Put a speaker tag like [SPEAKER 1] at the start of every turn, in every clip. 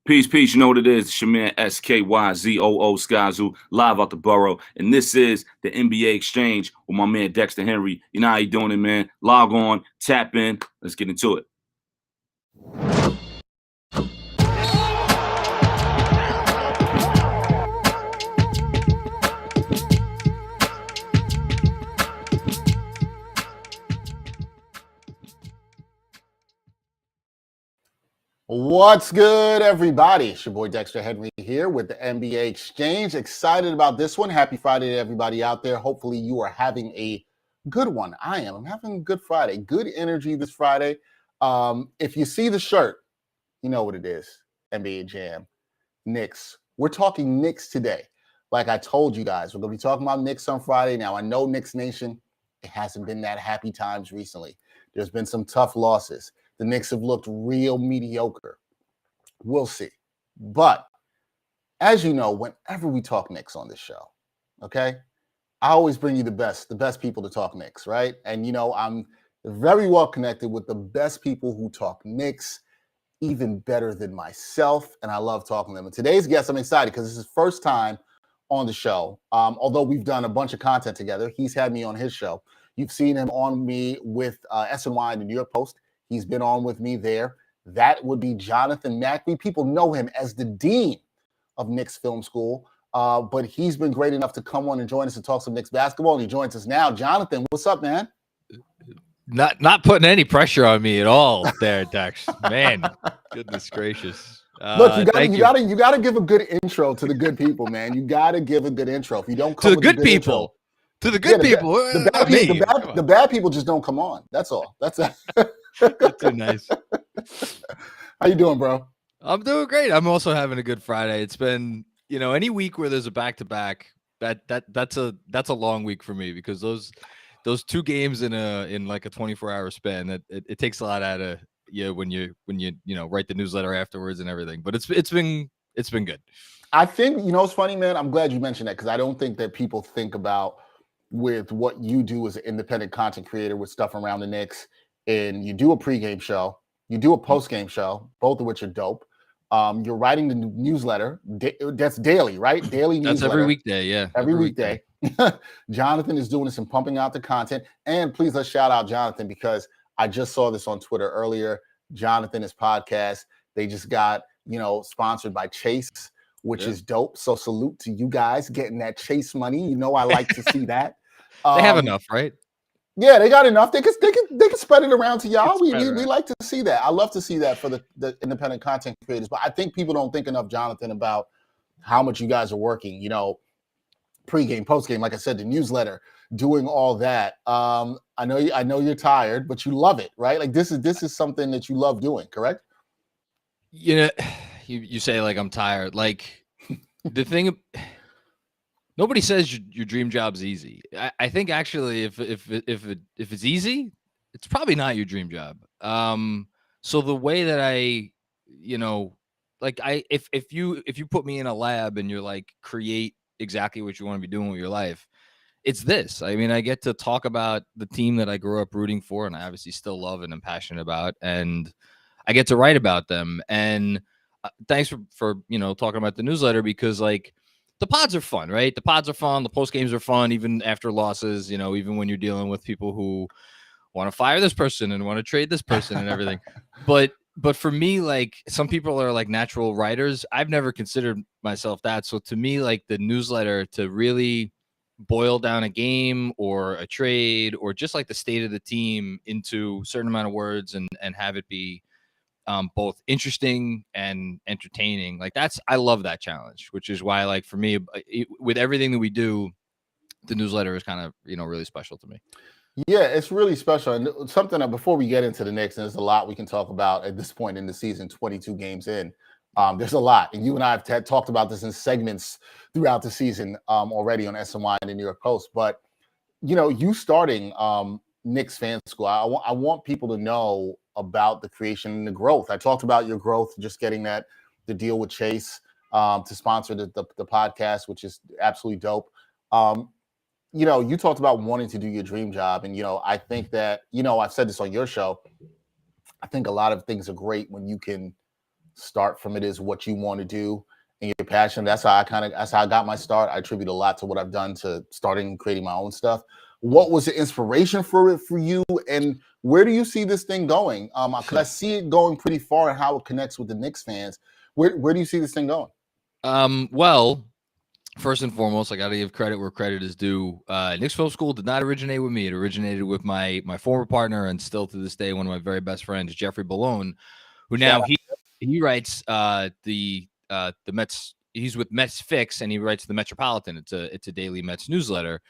[SPEAKER 1] Peace, peace. You know what it is. It's your man SKYZOO Skyzoo, live out the borough. And this is the NBA Exchange with my man Dexter Henry. You know how you doing it, man. Log on, tap in. Let's get into it.
[SPEAKER 2] What's good, everybody? It's your boy Dexter Henry here with the NBA Exchange. Excited about this one. Happy Friday to everybody out there. Hopefully you are having a good one. I am. I'm having a good Friday. Good energy this Friday. If you see the shirt, you know what it is. NBA Jam. Knicks. We're talking Knicks today. Like I told you guys, we're going to be talking about Knicks on Friday. Now, I know Knicks Nation, it hasn't been that happy times recently. There's been some tough losses. The Knicks have looked real mediocre. We'll see. But as you know, whenever we talk Knicks on this show, okay, I always bring you the best people to talk Knicks, right? And, you know, I'm very well connected with the best people who talk Knicks, even better than myself, and I love talking to them. And today's guest, I'm excited because this is his first time on the show. Although we've done a bunch of content together, he's had me on his show. You've seen him on me with SNY and the New York Post. He's been on with me there. That would be Jonathan Macri. People know him as the dean of Knicks Film School, but he's been great enough to come on and join us and talk some Knicks basketball, and he joins us now. Jonathan, what's up, man?
[SPEAKER 3] Not putting any pressure on me at all there, Dex. Man, goodness gracious.
[SPEAKER 2] Look, you gotta give a good intro to the good people, man. You gotta give a good intro. If you don't come
[SPEAKER 3] to the good people. Intro, to the good people.
[SPEAKER 2] The bad people just don't come on. That's all. That's
[SPEAKER 3] too nice.
[SPEAKER 2] How you doing, bro?
[SPEAKER 3] I'm doing great. I'm also having a good Friday. It's been, you know, any week where there's a back-to-back, that's a long week for me because those two games in like a 24-hour span, that it takes a lot out of you when you write the newsletter afterwards and everything. But it's been good.
[SPEAKER 2] I think, you know, it's funny, man. I'm glad you mentioned that because I don't think that people think about with what you do as an independent content creator with stuff around the Knicks. And you do a pregame show, you do a postgame show, both of which are dope. You're writing the newsletter. That's daily, right? Daily newsletter.
[SPEAKER 3] That's every weekday, yeah.
[SPEAKER 2] Every weekday. Jonathan is doing this and pumping out the content. And please let's shout out Jonathan because I just saw this on Twitter earlier. Jonathan, his podcast, they just got, sponsored by Chase, which is dope. So salute to you guys getting that Chase money. You know, I like to see that.
[SPEAKER 3] They have enough, right?
[SPEAKER 2] Yeah, they got enough. They can spread it around to y'all. We like to see that. I love to see that for the independent content creators. But I think people don't think enough, Jonathan, about how much you guys are working. Pre-game, post-game, like I said, the newsletter, doing all that. I know you're tired, but you love it, right? Like this is something that you love doing, correct?
[SPEAKER 3] You say like I'm tired. Like the thing. Nobody says your dream job's easy. I think actually, if it's easy, it's probably not your dream job. So the way that if you put me in a lab and you're like create exactly what you want to be doing with your life, it's this. I mean, I get to talk about the team that I grew up rooting for, and I obviously still love and am passionate about, and I get to write about them. And thanks for talking about the newsletter because like. The pods are fun, right? The pods are fun. The post games are fun, even after losses, even when you're dealing with people who want to fire this person and want to trade this person and everything. But for me, like some people are like natural writers. I've never considered myself that. So to me, like the newsletter to really boil down a game or a trade or just like the state of the team into a certain amount of words and have it be both interesting and entertaining. Like I love that challenge, which is why, like for me, with everything that we do, the newsletter is kind of, really special to me.
[SPEAKER 2] Yeah, it's really special. And something that before we get into the Knicks, and there's a lot we can talk about at this point in the season, 22 games in, there's a lot. And you and I have talked about this in segments throughout the season already on SNY and the New York Post. But, you starting Knicks Fan School, I want people to know about the creation and the growth. I talked about your growth, just getting the deal with Chase to sponsor the podcast, which is absolutely dope. You talked about wanting to do your dream job. And, I think that, I've said this on your show. I think a lot of things are great when you can start from it is what you want to do and your passion. That's how I got my start. I attribute a lot to what I've done to starting and creating my own stuff. What was the inspiration for it for you, and where do you see this thing going? Because I see it going pretty far and how it connects with the Knicks fans. Where do you see this thing going?
[SPEAKER 3] Well, first and foremost, I got to give credit where credit is due. Knicks Film School did not originate with me. It originated with my former partner and still to this day one of my very best friends, Jeffrey Ballone, who now he writes the Mets. He's with Mets Fix, and he writes the Metropolitan. It's a daily Mets newsletter,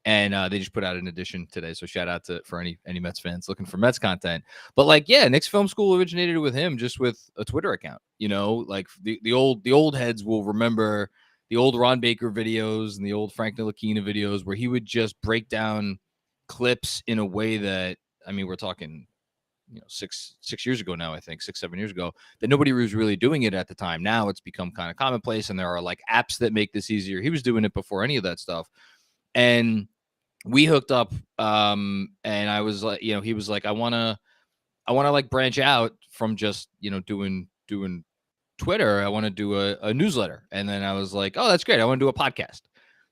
[SPEAKER 3] and they just put out an edition today. So shout out for any Mets fans looking for Mets content. But like, yeah, Knicks Film School originated with him just with a Twitter account. You know, like the old heads will remember the old Ron Baker videos and the old Frank Ntilikina videos where he would just break down clips in a way that, I mean, we're talking, 6 years ago now, I think 6-7 years ago, that nobody was really doing it at the time. Now it's become kind of commonplace, and there are like apps that make this easier. He was doing it before any of that stuff. And we hooked up, and I was like, he was like, I want to like branch out from just, doing Twitter. I want to do a newsletter. And then I was like, oh, that's great. I want to do a podcast.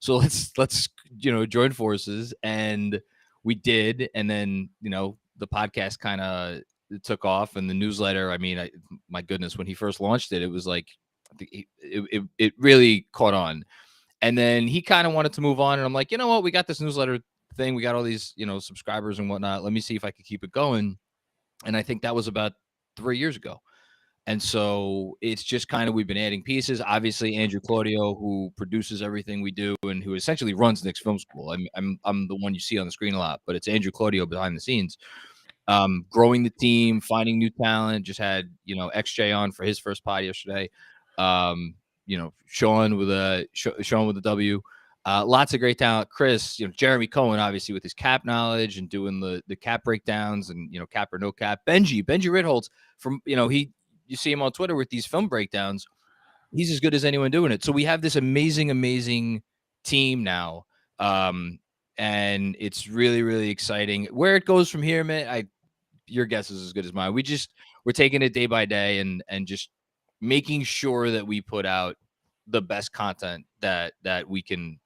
[SPEAKER 3] So let's join forces. And we did. And then, the podcast kind of took off, and the newsletter, I mean, my goodness, when he first launched it, it was like, it really caught on. And then he kind of wanted to move on. And I'm like, you know what? We got this newsletter thing. We got all these, subscribers and whatnot. Let me see if I could keep it going. And I think that was about 3 years ago. And so it's just kind of, we've been adding pieces. Obviously, Andrew Claudio, who produces everything we do and who essentially runs Knicks Film School. I'm the one you see on the screen a lot, but it's Andrew Claudio behind the scenes. Growing the team, finding new talent. Just had, XJ on for his first pod yesterday. Sean with a W. Lots of great talent. Chris, Jeremy Cohen, obviously with his cap knowledge and doing the cap breakdowns and, cap or no cap. Benji Ritholtz from, you see him on Twitter with these film breakdowns. He's as good as anyone doing it. So we have this amazing team now. And it's really, really exciting. Where it goes from here, man, your guess is as good as mine. We're taking it day by day and just making sure that we put out the best content that we can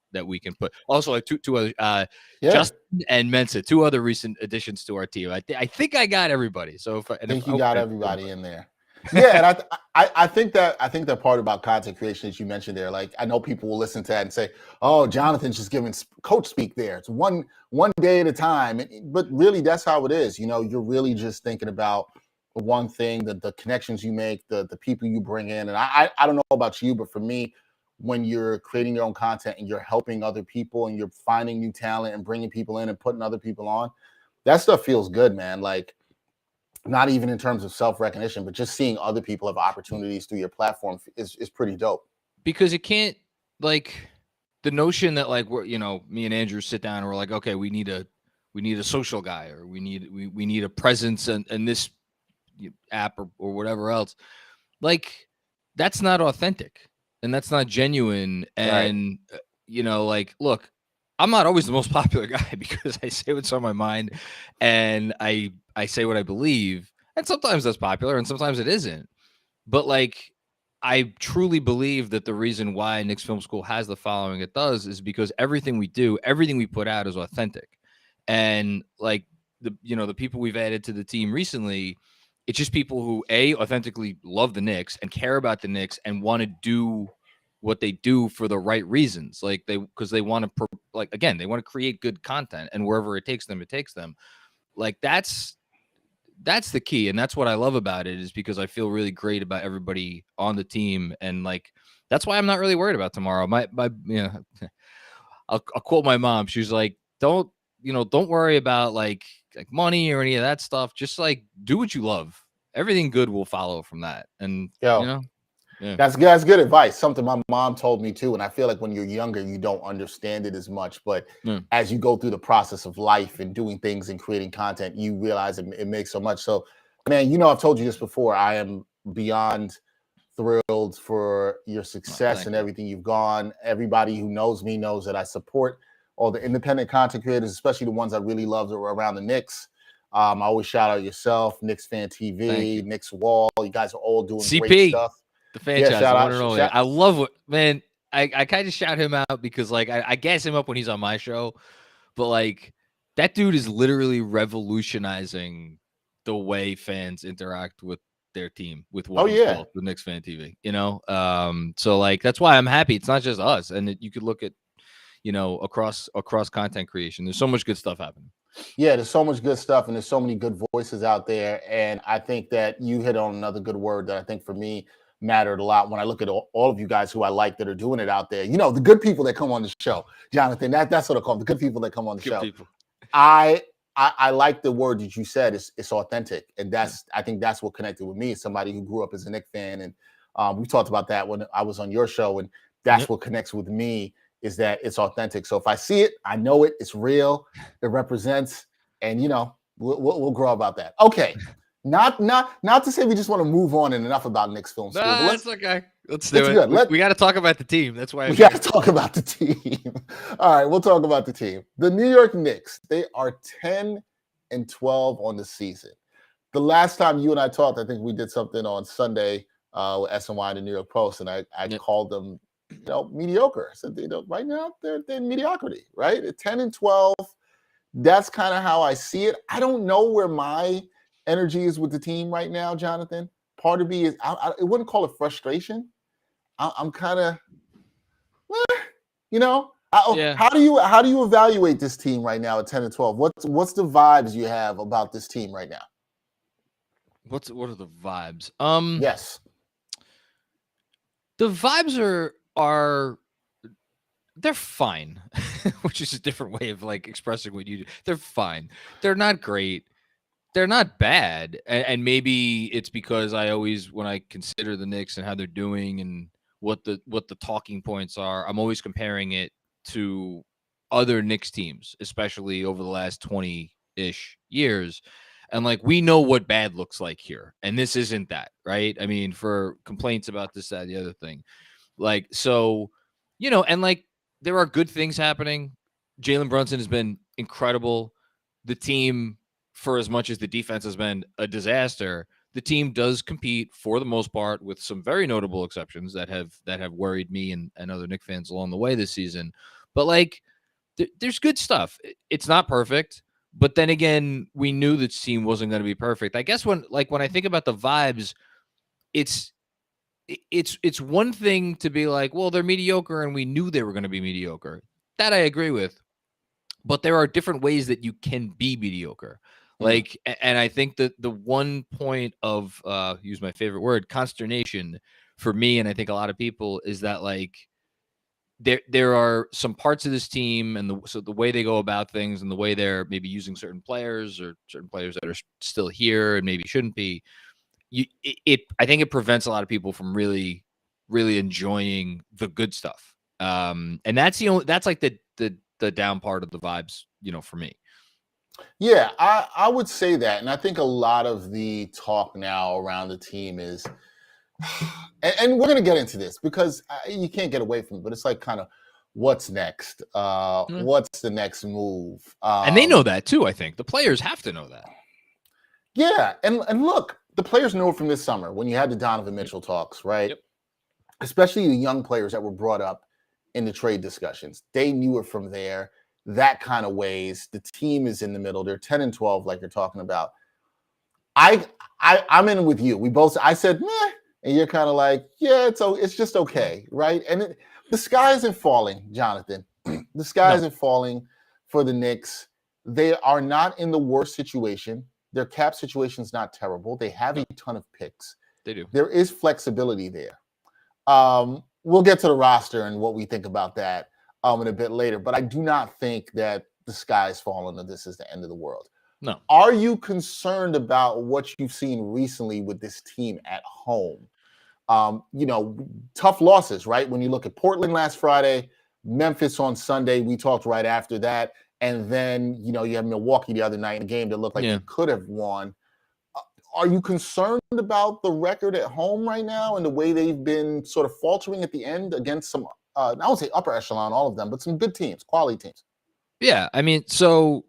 [SPEAKER 3] put. Also, like two other, Justin and Mensa, 2 other recent additions to our team. I think I got everybody. So I think
[SPEAKER 2] you got everybody in there. Yeah, and I think that part about content creation that you mentioned there, like, I know people will listen to that and say, "Oh, Jonathan's just giving coach speak there. It's one day at a time." But really, that's how it is. You're really just thinking about one thing, the connections you make, the people you bring in. And I don't know about you, but for me, when you're creating your own content and you're helping other people and you're finding new talent and bringing people in and putting other people on, that stuff feels good, man. Like, not even in terms of self-recognition, but just seeing other people have opportunities through your platform is pretty dope.
[SPEAKER 3] Because it can't, like, the notion that, like, we're, me and Andrew sit down and we're like, okay, we need a social guy, or we need a presence and this app or whatever else. Like, that's not authentic and that's not genuine. And,
[SPEAKER 2] right.
[SPEAKER 3] Like, look, I'm not always the most popular guy because I say what's on my mind and I say what I believe. And sometimes that's popular and sometimes it isn't. But, like, I truly believe that the reason why Knicks Film School has the following it does is because everything we do, everything we put out is authentic. And, like, the people we've added to the team recently, it's just people who authentically love the Knicks and care about the Knicks and want to do what they do for the right reasons. Like, because they want to, they want to create good content, and wherever it takes them, it takes them. Like, that's the key. And that's what I love about it, is because I feel really great about everybody on the team. And, like, that's why I'm not really worried about tomorrow. I'll quote my mom. She's like, don't worry about like money or any of that stuff. Just, like, do what you love. Everything good will follow from that. And,
[SPEAKER 2] yeah. That's good advice. Something my mom told me too. And I feel like when you're younger, you don't understand it as much. But as you go through the process of life and doing things and creating content, you realize it makes so much. So, man, I've told you this before. I am beyond thrilled for your success and everything you've gone. Everybody who knows me knows that I support all the independent content creators, especially the ones I really love that were around the Knicks. I always shout out yourself, Knicks Fan TV, Knicks Wall. You guys are all doing great stuff.
[SPEAKER 3] The franchise,
[SPEAKER 2] shout out.
[SPEAKER 3] I love what, man. I kind of shout him out because like I gas him up when he's on my show, but like that dude is literally revolutionizing the way fans interact with their team with what he's built, the Knicks Fan TV, you know? So like that's why I'm happy. It's not just us, and you could look at, you know, across content creation. There's so much good stuff happening.
[SPEAKER 2] Yeah, there's so much good stuff, and there's so many good voices out there. And I think that you hit on another good word that I think for me mattered a lot when I look at all of you guys who I like that are doing it out there. You know, the good people that come on the show, Jonathan. That's what I call them, the good people that come on the show.
[SPEAKER 3] People.
[SPEAKER 2] I like the word that you said. It's authentic, and I think that's what connected with me. As somebody who grew up as a Knicks fan, and we talked about that when I was on your show, and that's what connects with me. Is that it's authentic. So if I see it, I know it. It's real. It represents, and you know, we'll grow about that. Okay, not to say we just want to move on and enough about Knicks film school.
[SPEAKER 3] No, that's okay. Let's do it. We got to talk about the team. That's why
[SPEAKER 2] we got to talk about the team. All right, we'll talk about the team. The New York Knicks. They are 10-12 on the season. The last time you and I talked, I think we did something on Sunday with SNY and the New York Post, and I called them, you know, mediocre. I said, you know, right now they're in mediocrity, right? At 10-12, that's kind of how I see it. I don't know where my energy is with the team right now, Jonathan. Part of me is I wouldn't call it frustration. I'm kind of, you know, how do you evaluate this team right now at 10-12? What's the vibes you have about this team right now?
[SPEAKER 3] What are the vibes?
[SPEAKER 2] Yes,
[SPEAKER 3] the vibes are they're fine, which is a different way of like expressing what you do. They're fine. They're not great. They're not bad. And maybe it's because I always, when I consider the Knicks and how they're doing and what the talking points are, I'm always comparing it to other Knicks teams, especially over the last 20-ish years. And like, we know what bad looks like here. And this isn't that, right? I mean, for complaints about this, that, the other thing. Like, so, you know, and like, there are good things happening. Jalen Brunson has been incredible. The team, for as much as the defense has been a disaster, the team does compete for the most part, with some very notable exceptions that have worried me and other Knicks fans along the way this season. But like, there's good stuff. It's not perfect, but then again, we knew this team wasn't going to be perfect. I guess when I think about the vibes, it's one thing to be like, well, they're mediocre and we knew they were going to be mediocre. That I agree with. But there are different ways that you can be mediocre. Like, and I think that the one point of, use my favorite word, consternation for me, and I think a lot of people, is that like, there are some parts of this team and the way they go about things and the way they're maybe using certain players or certain players that are still here and maybe shouldn't be. I think it prevents a lot of people from really, really enjoying the good stuff. And that's like the down part of the vibes, you know, for me.
[SPEAKER 2] Yeah, I would say that. And I think a lot of the talk now around the team is, and we're going to get into this because you can't get away from it, but it's like kind of what's next? What's the next move?
[SPEAKER 3] And they know that too, I think. The players have to know that.
[SPEAKER 2] Yeah, and look, the players know from this summer when you had the Donovan Mitchell talks, right?
[SPEAKER 3] Yep.
[SPEAKER 2] Especially the young players that were brought up in the trade discussions. They knew it from there. That kind of ways. The team is in the middle. They're 10-12, like you're talking about. I'm in with you. I said, meh, and you're kind of like, yeah, it's just okay, right? And the sky isn't falling, Jonathan. The sky isn't falling for the Knicks. They are not in the worst situation. Their cap situation is not terrible. They have a ton of picks.
[SPEAKER 3] They do.
[SPEAKER 2] There is flexibility there. We'll get to the roster and what we think about that in a bit later. But I do not think that the sky is falling and this is the end of the world.
[SPEAKER 3] No.
[SPEAKER 2] Are you concerned about what you've seen recently with this team at home? You know, tough losses, right? When you look at Portland last Friday, Memphis on Sunday, we talked right after that. And then, you know, you have Milwaukee the other night in a game that looked like you could have won. Are you concerned about the record at home right now and the way they've been sort of faltering at the end against some, I would say upper echelon, all of them, but some good teams, quality teams?
[SPEAKER 3] Yeah, I mean, so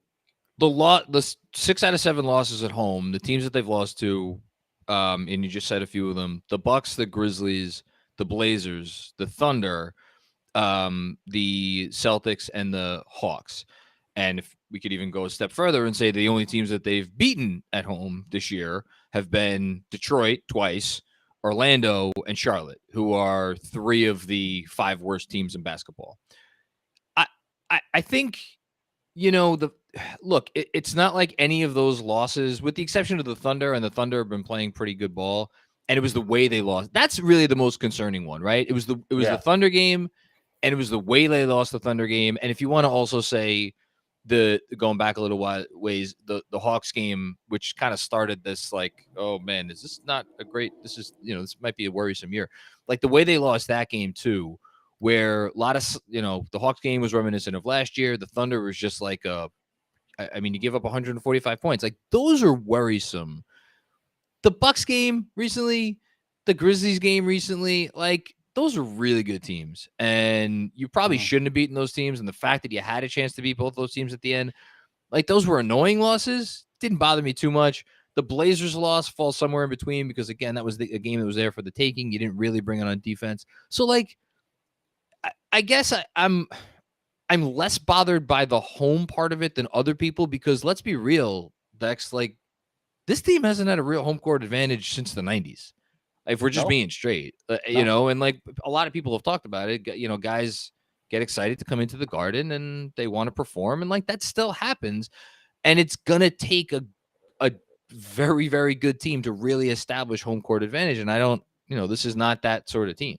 [SPEAKER 3] the 6 out of 7 losses at home, the teams that they've lost to, and you just said a few of them: the Bucks, the Grizzlies, the Blazers, the Thunder, the Celtics, and the Hawks. And if we could even go a step further and say the only teams that they've beaten at home this year have been Detroit twice, Orlando, and Charlotte, who are 3 of the 5 worst teams in basketball. I think, it's not like any of those losses, with the exception of the Thunder, and the Thunder have been playing pretty good ball, and it was the way they lost. That's really the most concerning one, right? It was the Thunder game, and it was the way they lost the Thunder game. And if you want to also say going back a little ways, the Hawks game, which kind of started this like, oh man, is this not a great? This is this might be a worrisome year. Like the way they lost that game too, where a lot of the Hawks game was reminiscent of last year. The Thunder was just like you give up 145 points. Like those are worrisome. The Bucks game recently, the Grizzlies game recently, like those are really good teams, and you probably shouldn't have beaten those teams. And the fact that you had a chance to beat both those teams at the end, like those were annoying losses. Didn't bother me too much. The Blazers loss falls somewhere in between because again, that was a game that was there for the taking. You didn't really bring it on defense. So like, I guess I'm less bothered by the home part of it than other people, because let's be real, Dex, like this team hasn't had a real home court advantage since the 90s. If we're just being straight, and like a lot of people have talked about it, guys get excited to come into the Garden and they want to perform, and like that still happens, and it's gonna take a very, very good team to really establish home court advantage. And I don't, this is not that sort of team.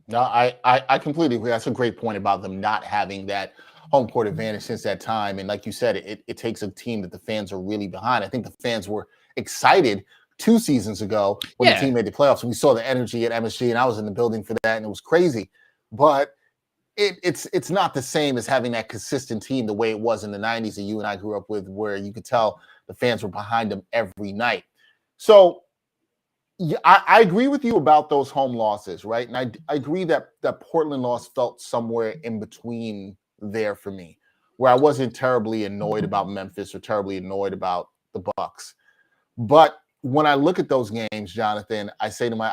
[SPEAKER 2] No, I completely agree. That's a great point about them not having that home court advantage since that time. And like you said, it takes a team that the fans are really behind. I think the fans were excited 2 seasons ago when the team made the playoffs. We saw the energy at MSG, and I was in the building for that, and it was crazy. But it's not the same as having that consistent team the way it was in the 90s that you and I grew up with, where you could tell the fans were behind them every night. So yeah, I agree with you about those home losses, right? And I agree that Portland loss felt somewhere in between there for me, where I wasn't terribly annoyed about Memphis or terribly annoyed about the Bucks. But when I look at those games, Jonathan, I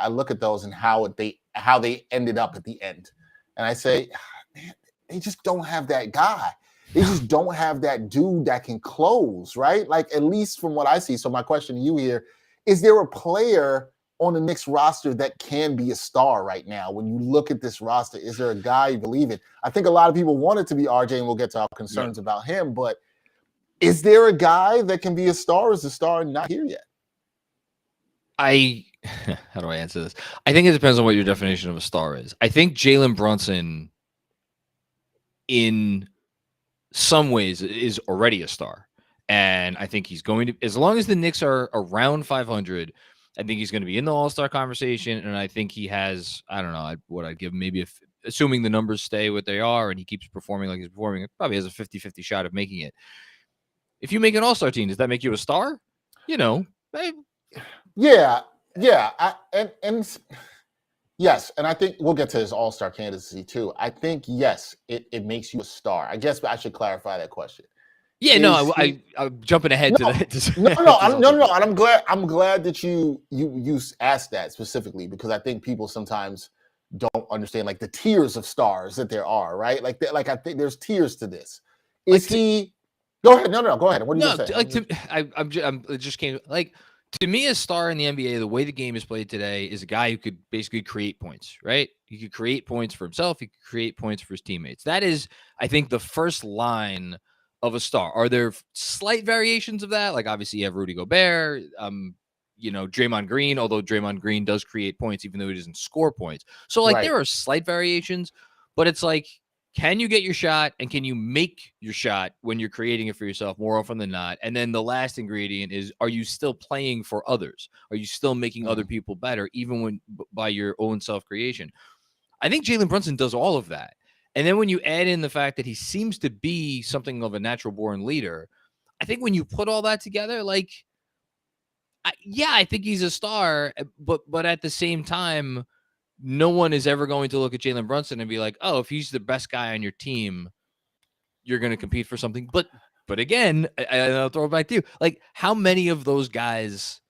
[SPEAKER 2] look at those and how they ended up at the end. And I say, man, they just don't have that guy. They just don't have that dude that can close, right? Like, at least from what I see. So my question to you here, is there a player on the Knicks roster that can be a star right now? When you look at this roster, is there a guy you believe in? I think a lot of people want it to be RJ, and we'll get to our concerns about him, but is there a guy that can be a star? Or is the star not here yet?
[SPEAKER 3] How do I answer this? I think it depends on what your definition of a star is. I think Jalen Brunson in some ways is already a star. And I think he's going to, as long as the Knicks are around 500, I think he's going to be in the All-Star conversation. And I think he has, I don't know what I'd give him, maybe assuming the numbers stay what they are and he keeps performing like he's performing, it probably has a 50-50 shot of making it. If you make an All-Star team, does that make you a star?
[SPEAKER 2] Yeah. And yes, and I think we'll get to his All-Star candidacy too. I think, yes, it makes you a star. I guess I should clarify that question.
[SPEAKER 3] Yeah, I'm jumping ahead to that.
[SPEAKER 2] No. And I'm glad that you asked that specifically, because I think people sometimes don't understand like the tiers of stars that there are, right? Like I think there's tiers to this. Is he? Go ahead. No. Go ahead. What do you say?
[SPEAKER 3] I'm just came like. To me, a star in the NBA, the way the game is played today, is a guy who could basically create points, right? He could create points for himself. He could create points for his teammates. That is, I think, the first line of a star. Are there slight variations of that? Like, obviously, you have Rudy Gobert, Draymond Green, although Draymond Green does create points, even though he doesn't score points. So, like, there are slight variations, but it's like, can you get your shot and can you make your shot when you're creating it for yourself more often than not? And then the last ingredient is, are you still playing for others? Are you still making other people better, even when by your own self-creation? I think Jalen Brunson does all of that. And then when you add in the fact that he seems to be something of a natural born leader, I think when you put all that together, like, I think he's a star, but at the same time, no one is ever going to look at Jalen Brunson and be like, oh, if he's the best guy on your team, you're going to compete for something. But But again, I'll throw it back to you. Like, how many of those guys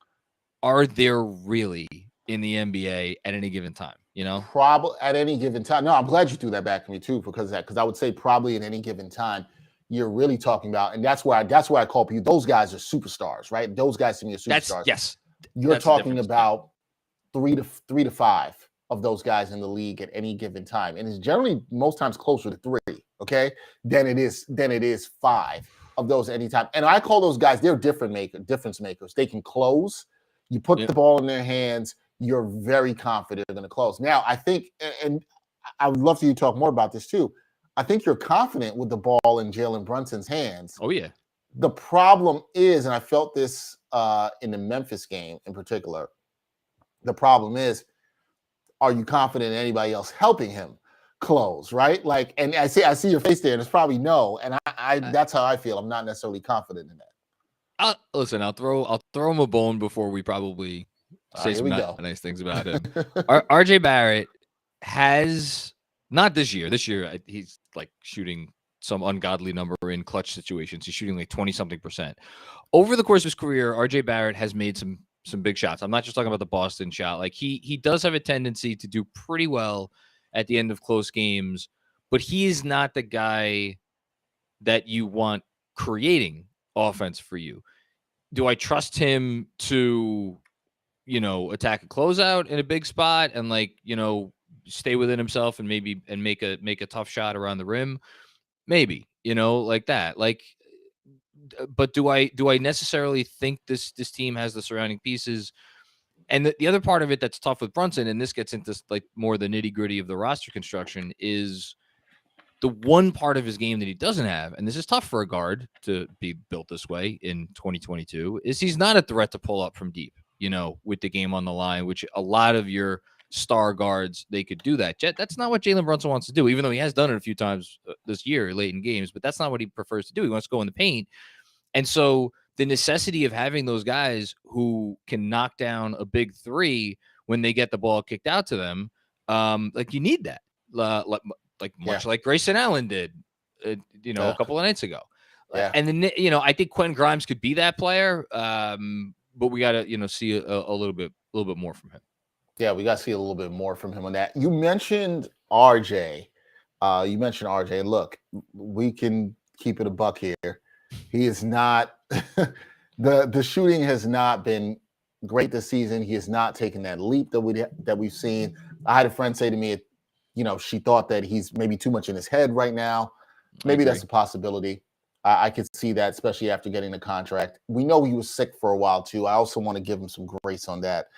[SPEAKER 3] are there really in the NBA at any given time? You know,
[SPEAKER 2] Probably at any given time. No, I'm glad you threw that back to me too, because I would say probably at any given time you're really talking about, and that's why I call people, those guys are superstars, right? Those guys to me are superstars. You're talking about three to five of those guys in the league at any given time, and it's generally most times closer to three, okay, than it is five of those at any time. And I call those guys, they're difference makers. They can close. You put the ball in their hands, you're very confident they're going to close. Now, I think, and I would love for you to talk more about this too, I think you're confident with the ball in Jalen Brunson's hands.
[SPEAKER 3] Oh, yeah.
[SPEAKER 2] The problem is, and I felt this in the Memphis game in particular, the problem is, are you confident in anybody else helping him close, right? Like, and I see your face there, and it's probably no. And I that's how I feel. I'm not necessarily confident in that.
[SPEAKER 3] Listen, I'll throw him a bone before we probably say some nice things about him. RJ Barrett has, not this year. This year, he's like shooting some ungodly number in clutch situations. He's shooting like 20-something%. Over the course of his career, RJ Barrett has made some big shots. I'm not just talking about the Boston shot. Like, he does have a tendency to do pretty well at the end of close games, but he is not the guy that you want creating offense for you. Do I trust him to, attack a closeout in a big spot and, like, stay within himself and make a tough shot around the rim? Maybe, like that. Like, but do I necessarily think this team has the surrounding pieces? And the other part of it that's tough with Brunson, and this gets into like more the nitty gritty of the roster construction, is the one part of his game that he doesn't have, and this is tough for a guard to be built this way in 2022, is he's not a threat to pull up from deep, with the game on the line, which a lot of your star guards, they could do that. That's not what Jalen Brunson wants to do, even though he has done it a few times this year late in games, but that's not what he prefers to do. He wants to go in the paint. And so the necessity of having those guys who can knock down a big three when they get the ball kicked out to them, like, you need that, like Grayson Allen did, a couple of nights ago.
[SPEAKER 2] Yeah.
[SPEAKER 3] And then, I think Quentin Grimes could be that player, but we got to, see a little bit more from him.
[SPEAKER 2] Yeah, we got to see a little bit more from him on that. You mentioned RJ. Look, we can keep it a buck here. He is not the shooting has not been great this season. He has not taken that leap that we've seen. I had a friend say to me, she thought that he's maybe too much in his head right now. Maybe that's a possibility. I could see that, especially after getting the contract. We know he was sick for a while too. I also want to give him some grace on that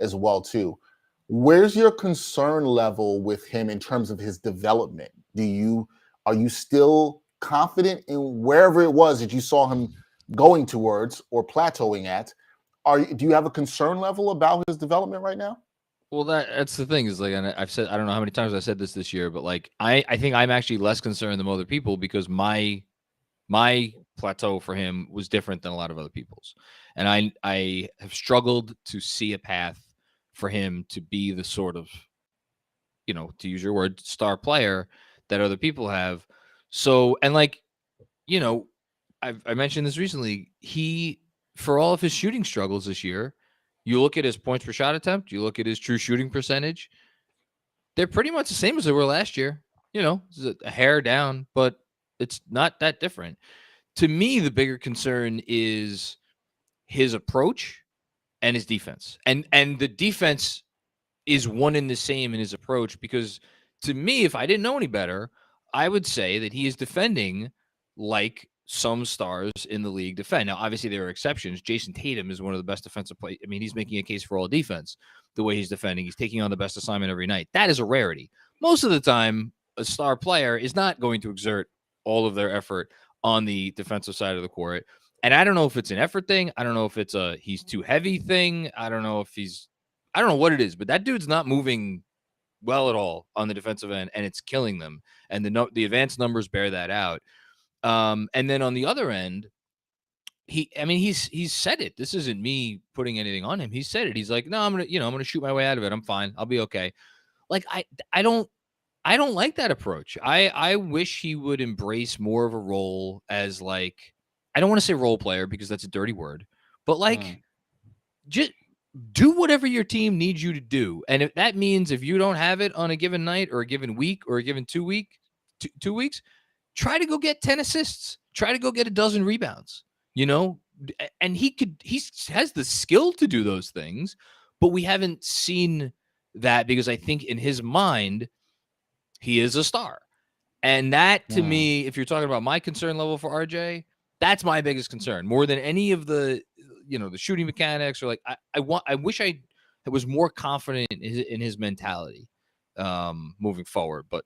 [SPEAKER 2] as well too. Where's your concern level with him in terms of his development? Are you still confident in wherever it was that you saw him going towards or plateauing at? Do you have a concern level about his development right now?
[SPEAKER 3] Well, that's the thing, is like, and I've said, I don't know how many times I said this year, but like, I think I'm actually less concerned than other people, because my plateau for him was different than a lot of other people's. And I have struggled to see a path for him to be the sort of, to use your word, star player that other people have. So, and like, I mentioned this recently, for all of his shooting struggles this year, you look at his points per shot attempt, you look at his true shooting percentage, they're pretty much the same as they were last year. It's a hair down, but it's not that different. To me, the bigger concern is his approach and his defense. And the defense is one and the same in his approach, because to me, if I didn't know any better, I would say that he is defending like some stars in the league defend. Now, obviously, there are exceptions. Jason Tatum is one of the best defensive players. I mean, he's making a case for all defense the way he's defending. He's taking on the best assignment every night. That is a rarity. Most of the time, a star player is not going to exert all of their effort on the defensive side of the court. And I don't know if it's an effort thing. I don't know if it's a he's too heavy thing. I don't know what it is, but that dude's not moving well at all on the defensive end, and it's killing them. And the advanced numbers bear that out. And then on the other end, he's said it. This isn't me putting anything on him. He said it. He's like, no, I'm gonna shoot my way out of it. I'm fine. I'll be okay. Like, I don't like that approach. I wish he would embrace more of a role as, like, I don't want to say role player because that's a dirty word, but
[SPEAKER 2] Mm.
[SPEAKER 3] just do whatever your team needs you to do. And if that means if you don't have it on a given night or a given week or a given 2 weeks, try to go get 10 assists, try to go get a dozen rebounds, and he has the skill to do those things, but we haven't seen that because I think in his mind, he is a star. And that to me, if you're talking about my concern level for RJ, that's my biggest concern more than any of the, the shooting mechanics or like, I wish I was more confident in his mentality moving forward. But,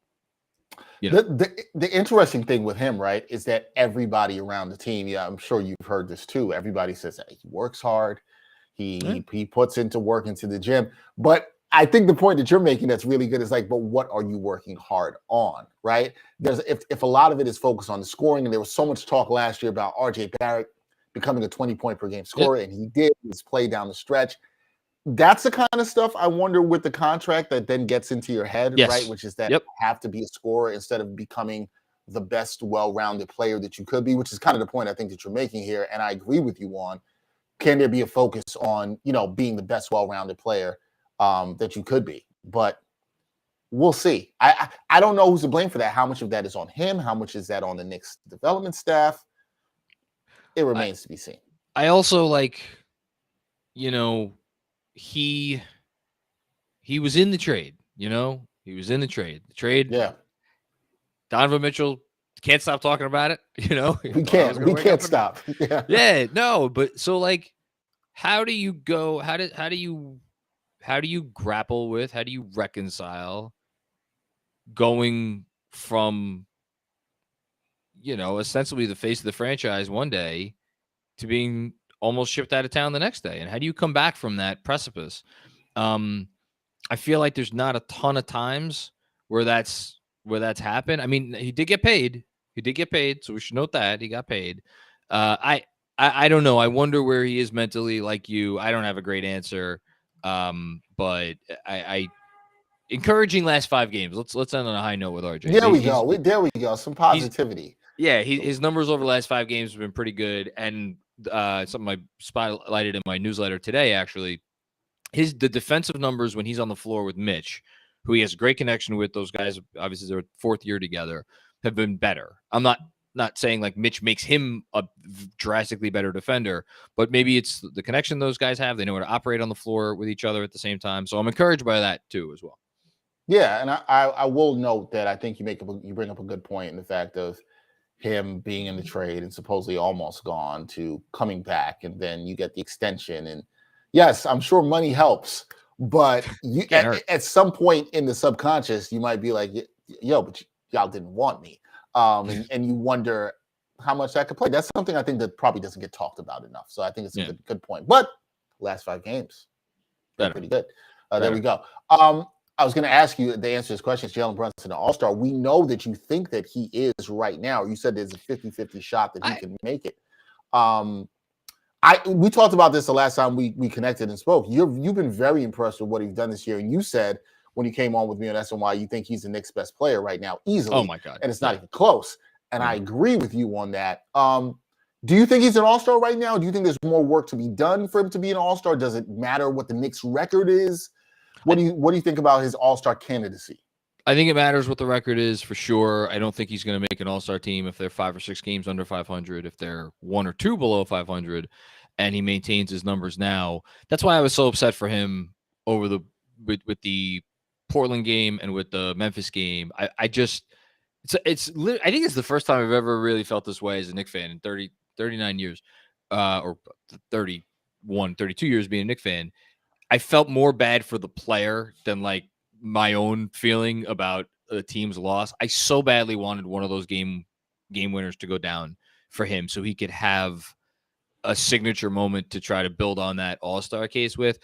[SPEAKER 2] the interesting thing with him, right, is that everybody around the team, yeah, I'm sure you've heard this too. Everybody says that he works hard. He puts into work into the gym. But I think the point that you're making that's really good is like, but what are you working hard on, right? If a lot of it is focused on the scoring, and there was so much talk last year about RJ Barrett becoming a 20-point per game scorer, and he did his play down the stretch. That's the kind of stuff I wonder with the contract that then gets into your head, right? Which is that you have to be a scorer instead of becoming the best well-rounded player that you could be, which is kind of the point I think that you're making here. And I agree with you on, can there be a focus on, being the best well-rounded player that you could be? But we'll see. I don't know who's to blame for that. How much of that is on him? How much is that on the Knicks development staff? It remains to be seen.
[SPEAKER 3] I also he was in the trade, he was in the trade.
[SPEAKER 2] Yeah.
[SPEAKER 3] Donovan Mitchell can't stop talking about it,
[SPEAKER 2] We can't stop.
[SPEAKER 3] Yeah, no, but so how do you go? How do you grapple with? How do you reconcile going from ostensibly the face of the franchise one day to being almost shipped out of town the next day? And how do you come back from that precipice? I feel like there's not a ton of times where that's happened. I mean, he did get paid. So we should note that he got paid. I don't know. I wonder where he is mentally. Like you, I don't have a great answer. But I encouraging last 5 games. Let's end on a high note with RJ.
[SPEAKER 2] There we go. Some positivity.
[SPEAKER 3] His numbers over the last 5 games have been pretty good. And something I spotlighted in my newsletter today, actually, the defensive numbers when he's on the floor with Mitch, who he has a great connection with. Those guys, obviously, they're 4th year together, have been better. I'm not saying like Mitch makes him a drastically better defender, but maybe it's the connection those guys have. They know how to operate on the floor with each other at the same time. So I'm encouraged by that too, as well.
[SPEAKER 2] Yeah, and I will note that I think you bring up a good point in the fact of him being in the trade and supposedly almost gone to coming back, and then you get the extension. And yes, I'm sure money helps, but you at some point in the subconscious, you might be like, yo, but y'all didn't want me. And you wonder how much that could play. That's something I think that probably doesn't get talked about enough. So I think it's a good point. But last 5 games, pretty good. There we go. I was going to ask you to answer this question. Jalen Brunson, an all-star. We know that you think that he is right now. You said there's a 50-50 shot that he can make it. We talked about this the last time we connected and spoke. You've been very impressed with what he's done this year. And you said when you came on with me on SNY, you think he's the Knicks' best player right now, easily.
[SPEAKER 3] Oh, my God.
[SPEAKER 2] And it's not even close. And I agree with you on that. Do you think he's an all-star right now? Do you think there's more work to be done for him to be an all-star? Does it matter what the Knicks' record is? What do you think about his all-star candidacy?
[SPEAKER 3] I think it matters what the record is for sure. I don't think he's going to make an all-star team if they're 5 or 6 games under 500, if they're 1 or 2 below 500, and he maintains his numbers now. That's why I was so upset for him over with the Portland game and with the Memphis game. I think it's the first time I've ever really felt this way as a Knicks fan in 39 years, or 31, 32 years being a Knicks fan. I felt more bad for the player than like my own feeling about the team's loss. I so badly wanted one of those game winners to go down for him so he could have a signature moment to try to build on that all-star case with.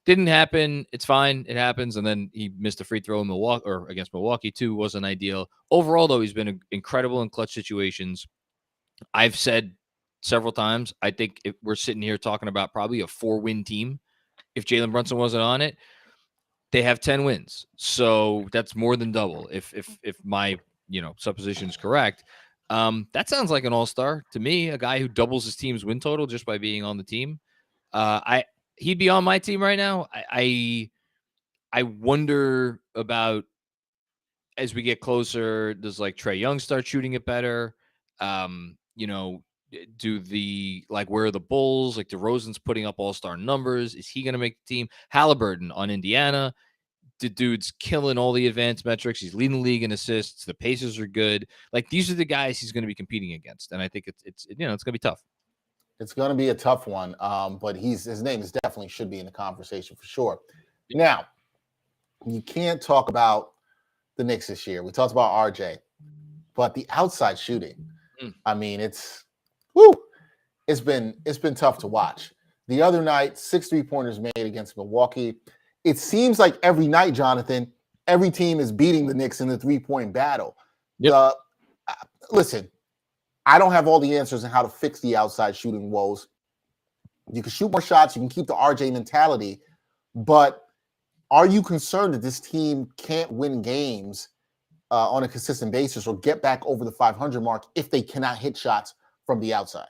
[SPEAKER 3] Didn't happen. It's fine. It happens. And then he missed a free throw in Milwaukee, or against Milwaukee too. Wasn't ideal. Overall, though, he's been incredible in clutch situations. I've said several times, I think if we're sitting here talking about probably a 4-win team, if Jalen Brunson wasn't on it, they have 10 wins. So that's more than double if my supposition is correct. That sounds like an all-star to me, a guy who doubles his team's win total just by being on the team. He'd be on my team right now. I wonder about, as we get closer, does like Trae Young start shooting it better? Where are the Bulls? Like DeRozan's putting up all-star numbers. Is he going to make the team? Halliburton on Indiana. The dude's killing all the advanced metrics. He's leading the league in assists. The Pacers are good. Like, these are the guys he's going to be competing against, and I think it's going to be tough.
[SPEAKER 2] It's going to be a tough one, but his name is definitely should be in the conversation for sure. Now, you can't talk about the Knicks this year. We talked about RJ, but the outside shooting. I mean, it's been tough to watch. The other night, 6 3-pointers made against Milwaukee. It seems like every night, Jonathan, every team is beating the Knicks in the 3-point battle.
[SPEAKER 3] Yep.
[SPEAKER 2] Listen, I don't have all the answers on how to fix the outside shooting woes. You can shoot more shots. You can keep the RJ mentality. But are you concerned that this team can't win games on a consistent basis or get back over the 500 mark if they cannot hit shots from the outside?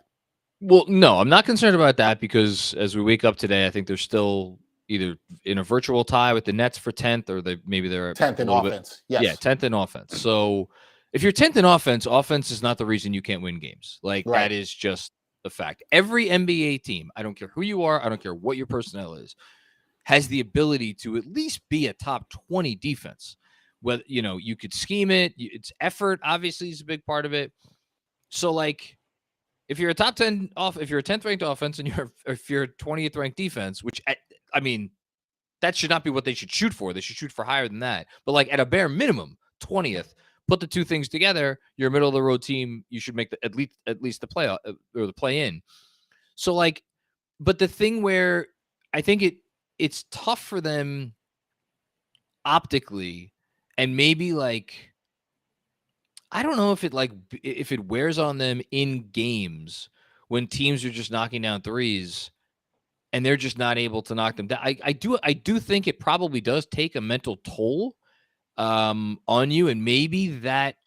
[SPEAKER 3] Well, no, I'm not concerned about that, because as we wake up today, I think they're still either in a virtual tie with the Nets for 10th, or they're
[SPEAKER 2] 10th in offense. Yes.
[SPEAKER 3] Yeah, 10th in offense. So if you're 10th in offense is not the reason you can't win games. Like,
[SPEAKER 2] Right.
[SPEAKER 3] That is just a fact. Every NBA team, I don't care who you are, I don't care what your personnel is, has the ability to at least be a top 20 defense. Whether, you could scheme it. It's effort, obviously, is a big part of it. So, like, if you're a top 10 if you're a 10th ranked offense and if you're a 20th ranked defense, which that should not be what they should shoot for. They should shoot for higher than that. But like, at a bare minimum, 20th. Put the two things together. You're a middle of the road team. You should make at least the playoff or the play in. So like, but the thing where I think it's tough for them optically, and maybe like, I don't know if it wears on them in games when teams are just knocking down threes and they're just not able to knock them down. I do think it probably does take a mental toll on you, and maybe that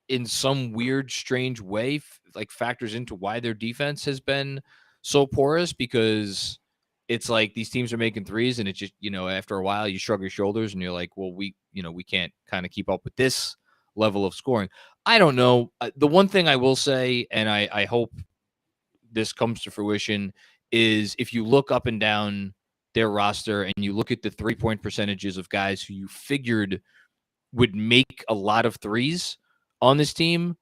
[SPEAKER 3] in some weird, strange way factors into why their defense has been so porous, because it's like these teams are making threes and it just, after a while you shrug your shoulders and you're like, well, we can't kind of keep up with this level of scoring. I don't know. The one thing I will say, and I hope this comes to fruition, is if you look up and down their roster and you look at the 3-point percentages of guys who you figured would make a lot of threes on this team,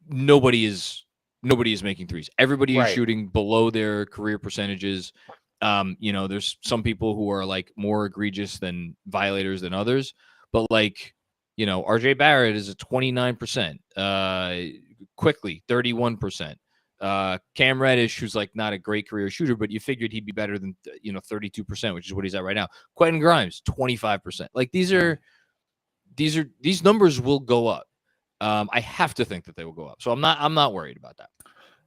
[SPEAKER 3] nobody is making threes. Everybody is shooting below their career percentages. There's some people who are like more egregious than violators than others, but like, RJ Barrett is a 29%, quickly 31%. Cam Reddish, who's like not a great career shooter, but you figured he'd be better than 32%, which is what he's at right now. Quentin Grimes, 25%. Like, these numbers will go up. I have to think that they will go up. So I'm not worried about that.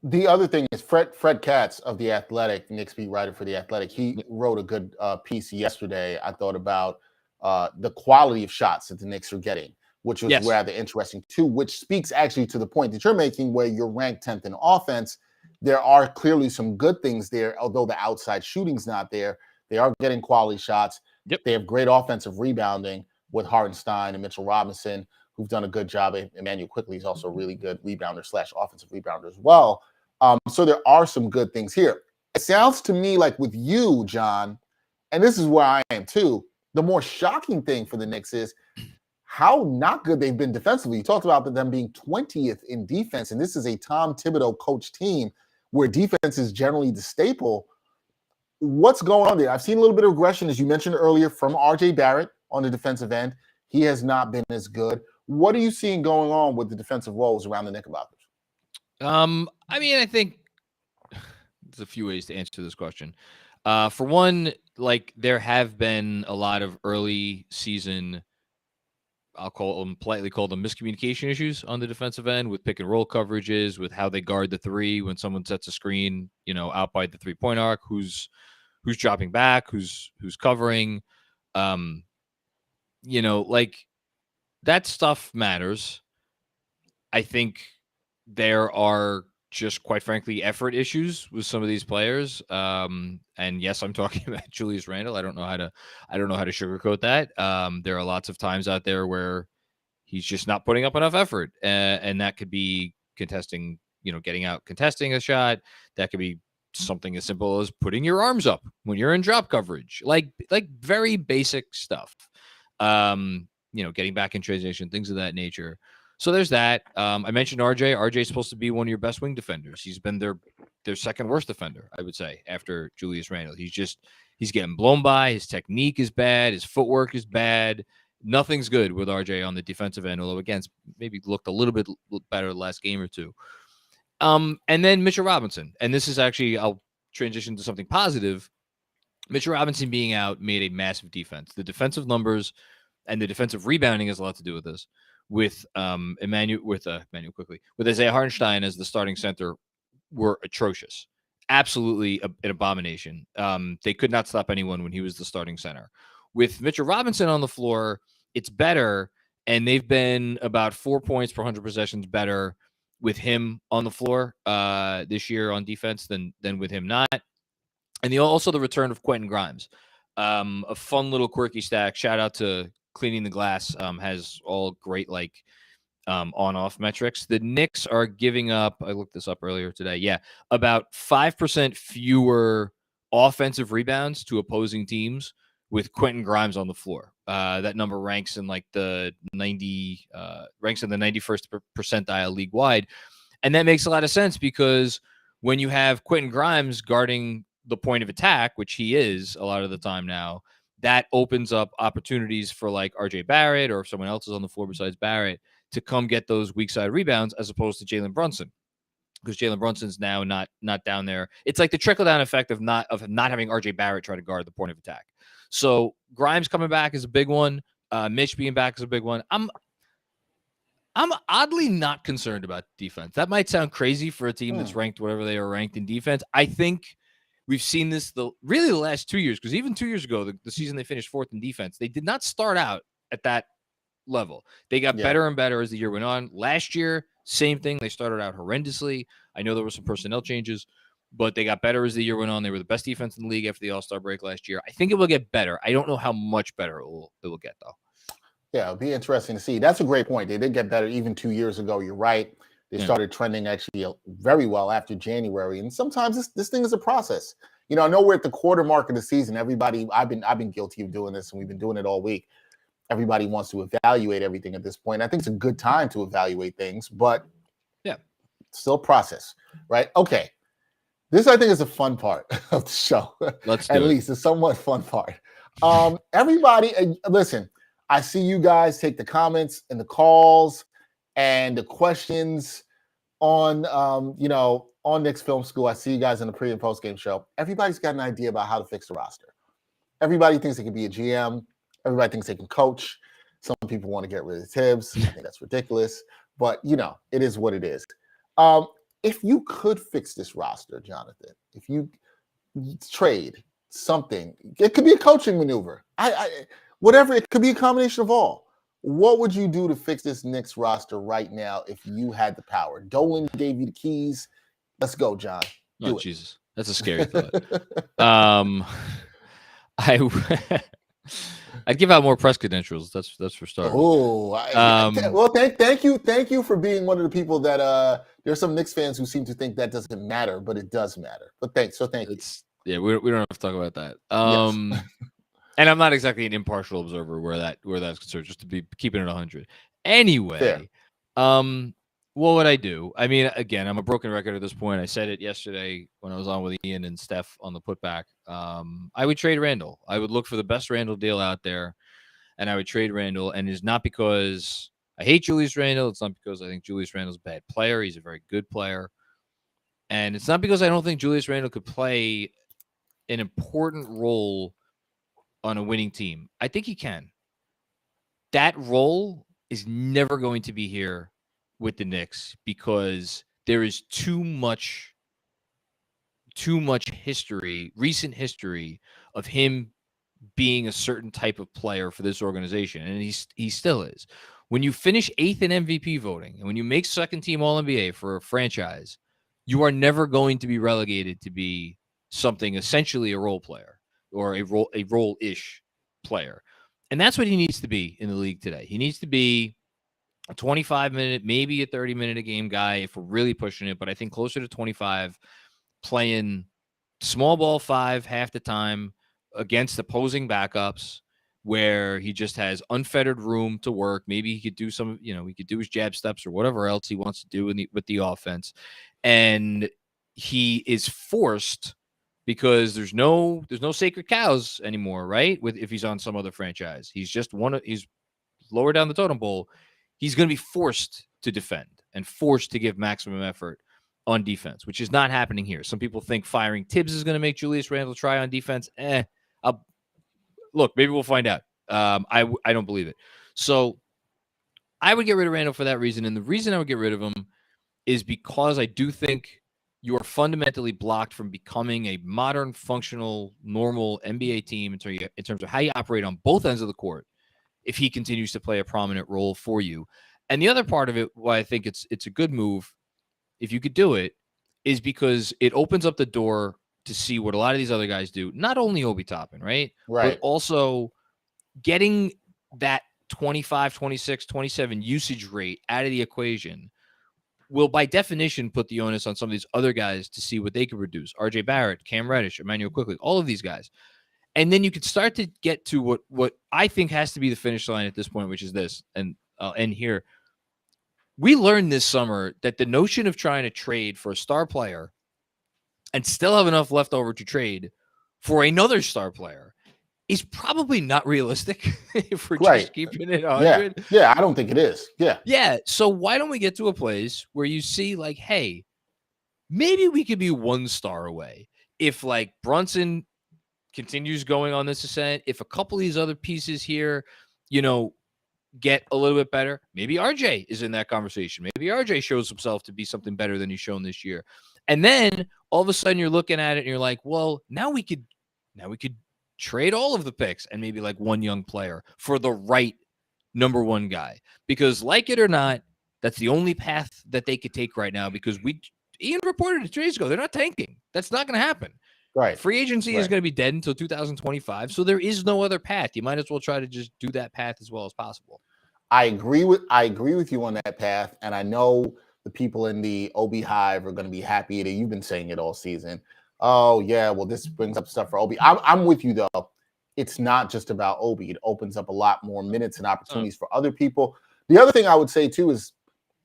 [SPEAKER 2] The other thing is Fred Katz of The Athletic, Knicks beat writer for The Athletic. He wrote a good piece yesterday, I thought, about the quality of shots that the Knicks are getting, which was rather interesting too, which speaks actually to the point that you're making, where you're ranked 10th in offense. There are clearly some good things there, although the outside shooting's not there. They are getting quality shots.
[SPEAKER 3] Yep.
[SPEAKER 2] They have great offensive rebounding with Hartenstein and Mitchell Robinson, who've done a good job. Emmanuel Quickly is also a really good rebounder / offensive rebounder as well. So there are some good things here. It sounds to me like with you, John, and this is where I am too, the more shocking thing for the Knicks is how not good they've been defensively. You talked about them being 20th in defense, and this is a Tom Thibodeau coach team where defense is generally the staple. What's going on there? I've seen a little bit of regression, as you mentioned earlier, from RJ Barrett on the defensive end. He has not been as good. What are you seeing going on with the defensive woes around the Knickerbockers?
[SPEAKER 3] I think there's a few ways to answer this question. For one, like, there have been a lot of early season, I'll politely call them miscommunication issues on the defensive end, with pick and roll coverages, with how they guard the three when someone sets a screen, out by the 3-point arc, who's dropping back, who's covering, like, that stuff matters. I think there are just, quite frankly, effort issues with some of these players. And yes, I'm talking about Julius Randle. I don't know how to sugarcoat that. There are lots of times out there where he's just not putting up enough effort, and that could be contesting, getting out, contesting a shot. That could be something as simple as putting your arms up when you're in drop coverage, like very basic stuff. Getting back in transition, things of that nature. So there's that. I mentioned RJ. RJ is supposed to be one of your best wing defenders. He's been their second worst defender, I would say, after Julius Randle. He's getting blown by. His technique is bad. His footwork is bad. Nothing's good with RJ on the defensive end, although again, maybe looked a little bit better the last game or two. And then Mitchell Robinson. And this is actually, I'll transition to something positive. Mitchell Robinson being out made a massive defense. The defensive numbers and the defensive rebounding has a lot to do with this. With Isaiah Hartenstein as the starting center were atrocious. Absolutely an abomination. They could not stop anyone when he was the starting center. With Mitchell Robinson on the floor, it's better, and they've been about 4 points per 100 possessions better with him on the floor this year on defense than with him not. And also the return of Quentin Grimes. A fun little quirky stack. Shout out to Cleaning the Glass, has all great on-off metrics. The Knicks are giving up, I looked this up earlier today, about 5% fewer offensive rebounds to opposing teams with Quentin Grimes on the floor. That number ranks in the 91st percentile league wide. And that makes a lot of sense because when you have Quentin Grimes guarding the point of attack, which he is a lot of the time now, that opens up opportunities for RJ Barrett, or if someone else is on the floor besides Barrett, to come get those weak side rebounds, as opposed to Jalen Brunson, because Jalen Brunson's now not down there. It's like the trickle down effect of not having RJ Barrett try to guard the point of attack. So Grimes coming back is a big one. Mitch being back is a big one. I'm oddly not concerned about defense. That might sound crazy for a team that's ranked whatever they are ranked in defense. I think we've seen this the last 2 years, because even 2 years ago, the season they finished fourth in defense, they did not start out at that level. They got better and better as the year went on. Last year, same thing. They started out horrendously. I know there were some personnel changes, but they got better as the year went on. They were the best defense in the league after the All-Star break last year. I think it will get better. I don't know how much better it will get, though.
[SPEAKER 2] Yeah, it'll be interesting to see. That's a great point. They did get better even 2 years ago. You're right. They started trending actually very well after January. And sometimes this thing is a process. I know we're at the quarter mark of the season. Everybody, I've been guilty of doing this, and we've been doing it all week. Everybody wants to evaluate everything at this point. I think it's a good time to evaluate things, but still a process, right? Okay. This, I think, is a fun part of the show.
[SPEAKER 3] Let's do
[SPEAKER 2] at
[SPEAKER 3] it.
[SPEAKER 2] least a somewhat fun part. Everybody, listen, I see you guys take the comments and the calls and the questions on, on Knicks Film School. I see you guys in the pre and post game show. Everybody's got an idea about how to fix the roster. Everybody thinks they can be a GM. Everybody thinks they can coach. Some people want to get rid of Tibbs. I think that's ridiculous. But, it is what it is. If you could fix this roster, Jonathan, if you trade something, it could be a coaching maneuver. Whatever, it could be a combination of all. What would you do to fix this Knicks roster right now if you had the power? Dolan gave you the keys. Let's go, John.
[SPEAKER 3] Oh, Jesus. That's a scary thought. I'd give out more press credentials. That's for starters.
[SPEAKER 2] Oh, well, thank you for being one of the people that there's some Knicks fans who seem to think that doesn't matter, but it does matter. But thank you.
[SPEAKER 3] Yeah, we don't have to talk about that.
[SPEAKER 2] Yes.
[SPEAKER 3] And I'm not exactly an impartial observer where that's concerned, just to be keeping it 100. Anyway,
[SPEAKER 2] fair.
[SPEAKER 3] What would I do? I mean, again, I'm a broken record at this point. I said it yesterday when I was on with Ian and Steph on the putback. I would trade Randle. I would look for the best Randle deal out there, and I would trade Randle. And it's not because I hate Julius Randle. It's not because I think Julius Randle's a bad player. He's a very good player. And it's not because I don't think Julius Randle could play an important role on a winning team. I think he can. That role is never going to be here with the Knicks because there is too much history, recent history of him being a certain type of player for this organization, and he still is. When you finish 8th in MVP voting and when you make second team All-NBA for a franchise, you are never going to be relegated to be something essentially a role player or a role-ish player. And that's what he needs to be in the league today. He needs to be a 25-minute, maybe a 30-minute a game guy if we're really pushing it, but I think closer to 25, playing small ball 5 half the time against opposing backups where he just has unfettered room to work. Maybe he could do some, he could do his jab steps or whatever else he wants to do with the offense. And he is forced because there's no sacred cows anymore, right? If he's on some other franchise, he's just he's lower down the totem pole. He's going to be forced to defend and forced to give maximum effort on defense, which is not happening here. Some people think firing Tibbs is going to make Julius Randle try on defense. Look, maybe we'll find out. I don't believe it. So I would get rid of Randle for that reason. And the reason I would get rid of him is because I do think you are fundamentally blocked from becoming a modern, functional, normal NBA team in terms of how you operate on both ends of the court if he continues to play a prominent role for you. And the other part of it, why I think it's a good move, if you could do it, is because it opens up the door to see what a lot of these other guys do. Not only Obi Toppin, right? But also getting that 25, 26, 27 usage rate out of the equation will, by definition, put the onus on some of these other guys to see what they can produce. RJ Barrett, Cam Reddish, Emmanuel Quickley, all of these guys. And then you could start to get to what I think has to be the finish line at this point, which is this. And I'll end here. We learned this summer that the notion of trying to trade for a star player and still have enough left over to trade for another star player is probably not realistic if we're just keeping it 100.
[SPEAKER 2] Yeah, I don't think it is.
[SPEAKER 3] Yeah. So why don't we get to a place where you see like, hey, maybe we could be one star away. If like Brunson continues going on this ascent, if a couple of these other pieces here, get a little bit better, maybe RJ is in that conversation. Maybe RJ shows himself to be something better than he's shown this year. And then all of a sudden you're looking at it and you're like, well, now we could trade all of the picks and maybe like one young player for the right number one guy. Because like it or not, that's the only path that they could take right now, because Ian reported it 2 days ago. They're not tanking. That's not going to happen.
[SPEAKER 2] Right.
[SPEAKER 3] Free agency is going to be dead until 2025. So there is no other path. You might as well try to just do that path as well as possible.
[SPEAKER 2] I agree with you on that path. And I know the people in the OB Hive are going to be happy that you've been saying it all season. Oh, yeah, well, this brings up stuff for Obi. I'm with you, though. It's not just about Obi. It opens up a lot more minutes and opportunities for other people. The other thing I would say, too, is,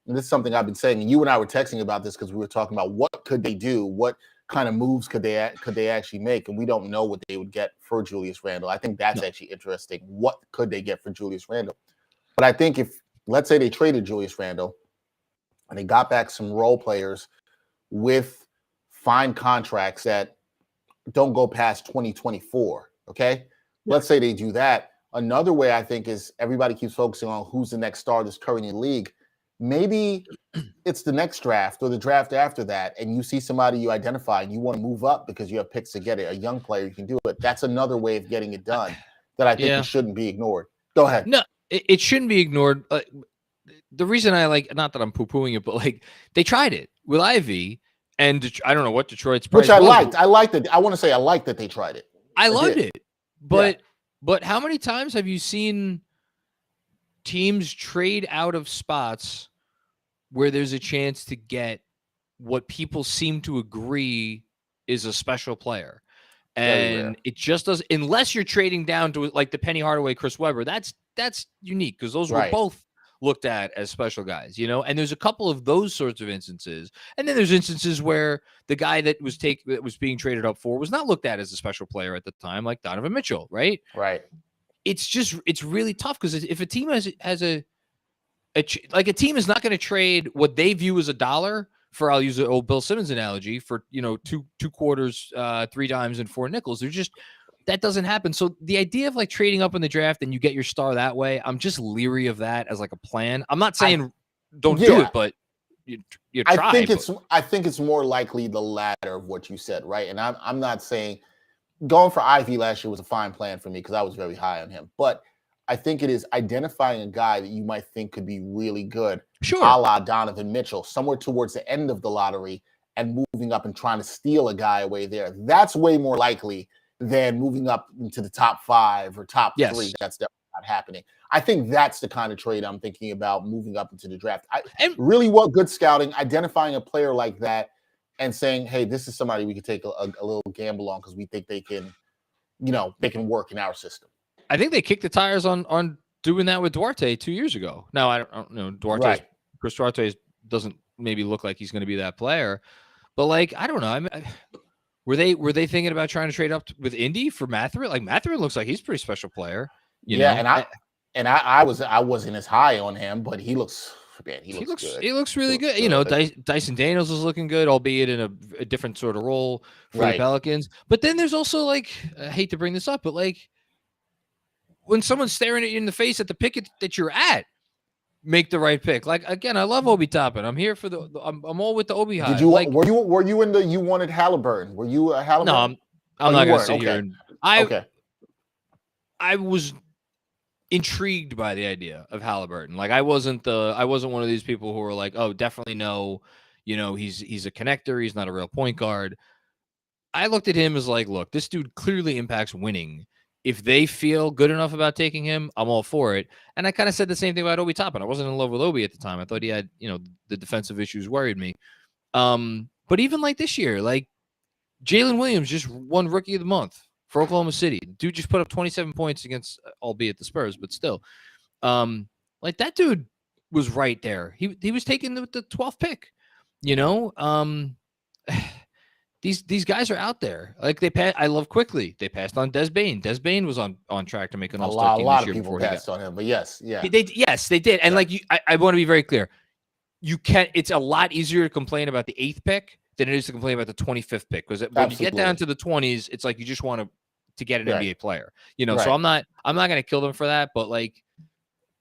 [SPEAKER 2] and this is something I've been saying, and you and I were texting about this because we were talking about what could they do, what kind of moves could they actually make, and we don't know what they would get for Julius Randle. I think that's actually interesting. What could they get for Julius Randle? But I think if, let's say they traded Julius Randle and they got back some role players with fine contracts that don't go past 2024, okay? Let's say they do that. Another way I think is everybody keeps focusing on who's the next star that's currently in the league. Maybe it's the next draft or the draft after that, and you see somebody you identify and you want to move up because you have picks to get it, a young player, you can do it. That's another way of getting it done that I think it shouldn't be ignored. Go ahead.
[SPEAKER 3] No, it shouldn't be ignored. The reason I like, not that I'm poo-pooing it, but like they tried it with Ivy, and I don't know what Detroit's price
[SPEAKER 2] which I
[SPEAKER 3] was.
[SPEAKER 2] liked. I liked it. I want to say I liked that they tried it.
[SPEAKER 3] I loved it. But how many times have you seen teams trade out of spots where there's a chance to get what people seem to agree is a special player? And it just does, unless you're trading down to like the Penny Hardaway, Chris Webber. That's unique because those were both looked at as special guys, and there's a couple of those sorts of instances. And then there's instances where the guy that was being traded up for was not looked at as a special player at the time, like Donovan Mitchell, right?
[SPEAKER 2] Right.
[SPEAKER 3] It's really tough because if a team has a team is not going to trade what they view as a dollar for, I'll use the old Bill Simmons analogy, for two quarters, 3 dimes and 4 nickels. They're just, that doesn't happen. So the idea of like trading up in the draft and you get your star that way, I'm just leery of that as like a plan. I'm not saying don't do it, but you try.
[SPEAKER 2] I think it's more likely the latter of what you said, right? And I'm not saying going for Ivy last year was a fine plan for me because I was very high on him. But I think it is identifying a guy that you might think could be really good,
[SPEAKER 3] Sure.
[SPEAKER 2] a la Donovan Mitchell, somewhere towards the end of the lottery and moving up and trying to steal a guy away there. That's way more likely than moving up into the top 5 or top 3. That's definitely not happening. I think that's the kind of trade I'm thinking about moving up into the draft. Really what good scouting, identifying a player like that and saying, hey, this is somebody we could take a little gamble on because we think they can, they can work in our system.
[SPEAKER 3] I think they kicked the tires on doing that with Duarte 2 years ago. Now, I don't know. Chris Duarte doesn't maybe look like he's going to be that player, but like, I don't know. I mean, were they thinking about trying to trade up with Indy for Mathurin? Like Mathurin looks like he's a pretty special player. You know?
[SPEAKER 2] I wasn't as high on him, but he looks good.
[SPEAKER 3] He looks really good. You know, Dyson Daniels is looking good, albeit in a different sort of role for the Pelicans. But then there's also like, I hate to bring this up, but like when someone's staring at you in the face at the pick that you're at, make the right pick. Like again, I love Obi Toppin. I'm here for I'm all with the Obi high.
[SPEAKER 2] Did you were you in the you wanted Halliburton? Were you a Halliburton?
[SPEAKER 3] No, I'm not gonna sit here. And, I was intrigued by the idea of Halliburton. Like I wasn't one of these people who were like, oh, definitely no, he's a connector, he's not a real point guard. I looked at him as like, look, this dude clearly impacts winning. If they feel good enough about taking him, I'm all for it. And I kind of said the same thing about Obi Toppin. I wasn't in love with Obi at the time. I thought he had, the defensive issues worried me. But even like this year, like Jalen Williams just won Rookie of the Month for Oklahoma City. Dude just put up 27 points against, albeit the Spurs, but still. Like that dude was right there. He was taking the 12th pick, These guys are out there. Like I love Quickly. They passed on Des Bane. Des Bane was on track to make an All-Star team this year.
[SPEAKER 2] A lot of people passed on him, but yes.
[SPEAKER 3] They did. And I want to be very clear. It's a lot easier to complain about the 8th pick than it is to complain about the 25th pick. Because when you get down to the 20s, it's like you just want to get an NBA player. So I'm not going to kill them for that, but like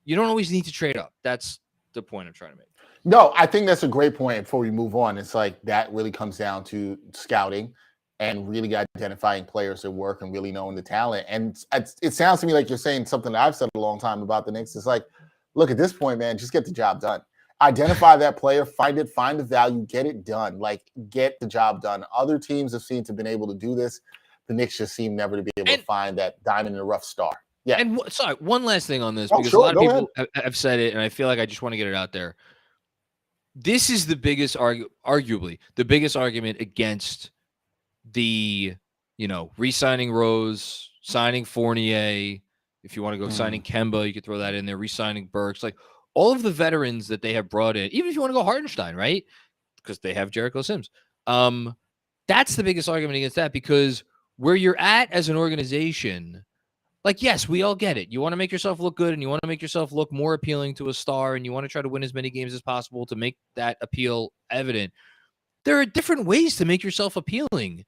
[SPEAKER 3] you don't always need to trade up. That's the point I'm trying to make.
[SPEAKER 2] No, I think that's a great point before we move on. It's like that really comes down to scouting and really identifying players that work and really knowing the talent. And it sounds to me like you're saying something that I've said a long time about the Knicks. It's like, look, at this point, man, just get the job done. Identify that player, find the value, get it done. Like, get the job done. Other teams have seemed to have been able to do this. The Knicks just seem never to be able to find that diamond in the rough star. Yeah.
[SPEAKER 3] And sorry, one last thing on this, because a lot of people have said it, and I feel like I just want to get it out there. This is the biggest arguably the biggest argument against the, re-signing Rose, signing Fournier. If you want to go signing Kemba, you could throw that in there, re-signing Burks, like all of the veterans that they have brought in, even if you want to go Hartenstein, right? Because they have Jericho Sims. That's the biggest argument against that, because where you're at as an organization, like, yes, we all get it. You want to make yourself look good and you want to make yourself look more appealing to a star and you want to try to win as many games as possible to make that appeal evident. There are different ways to make yourself appealing.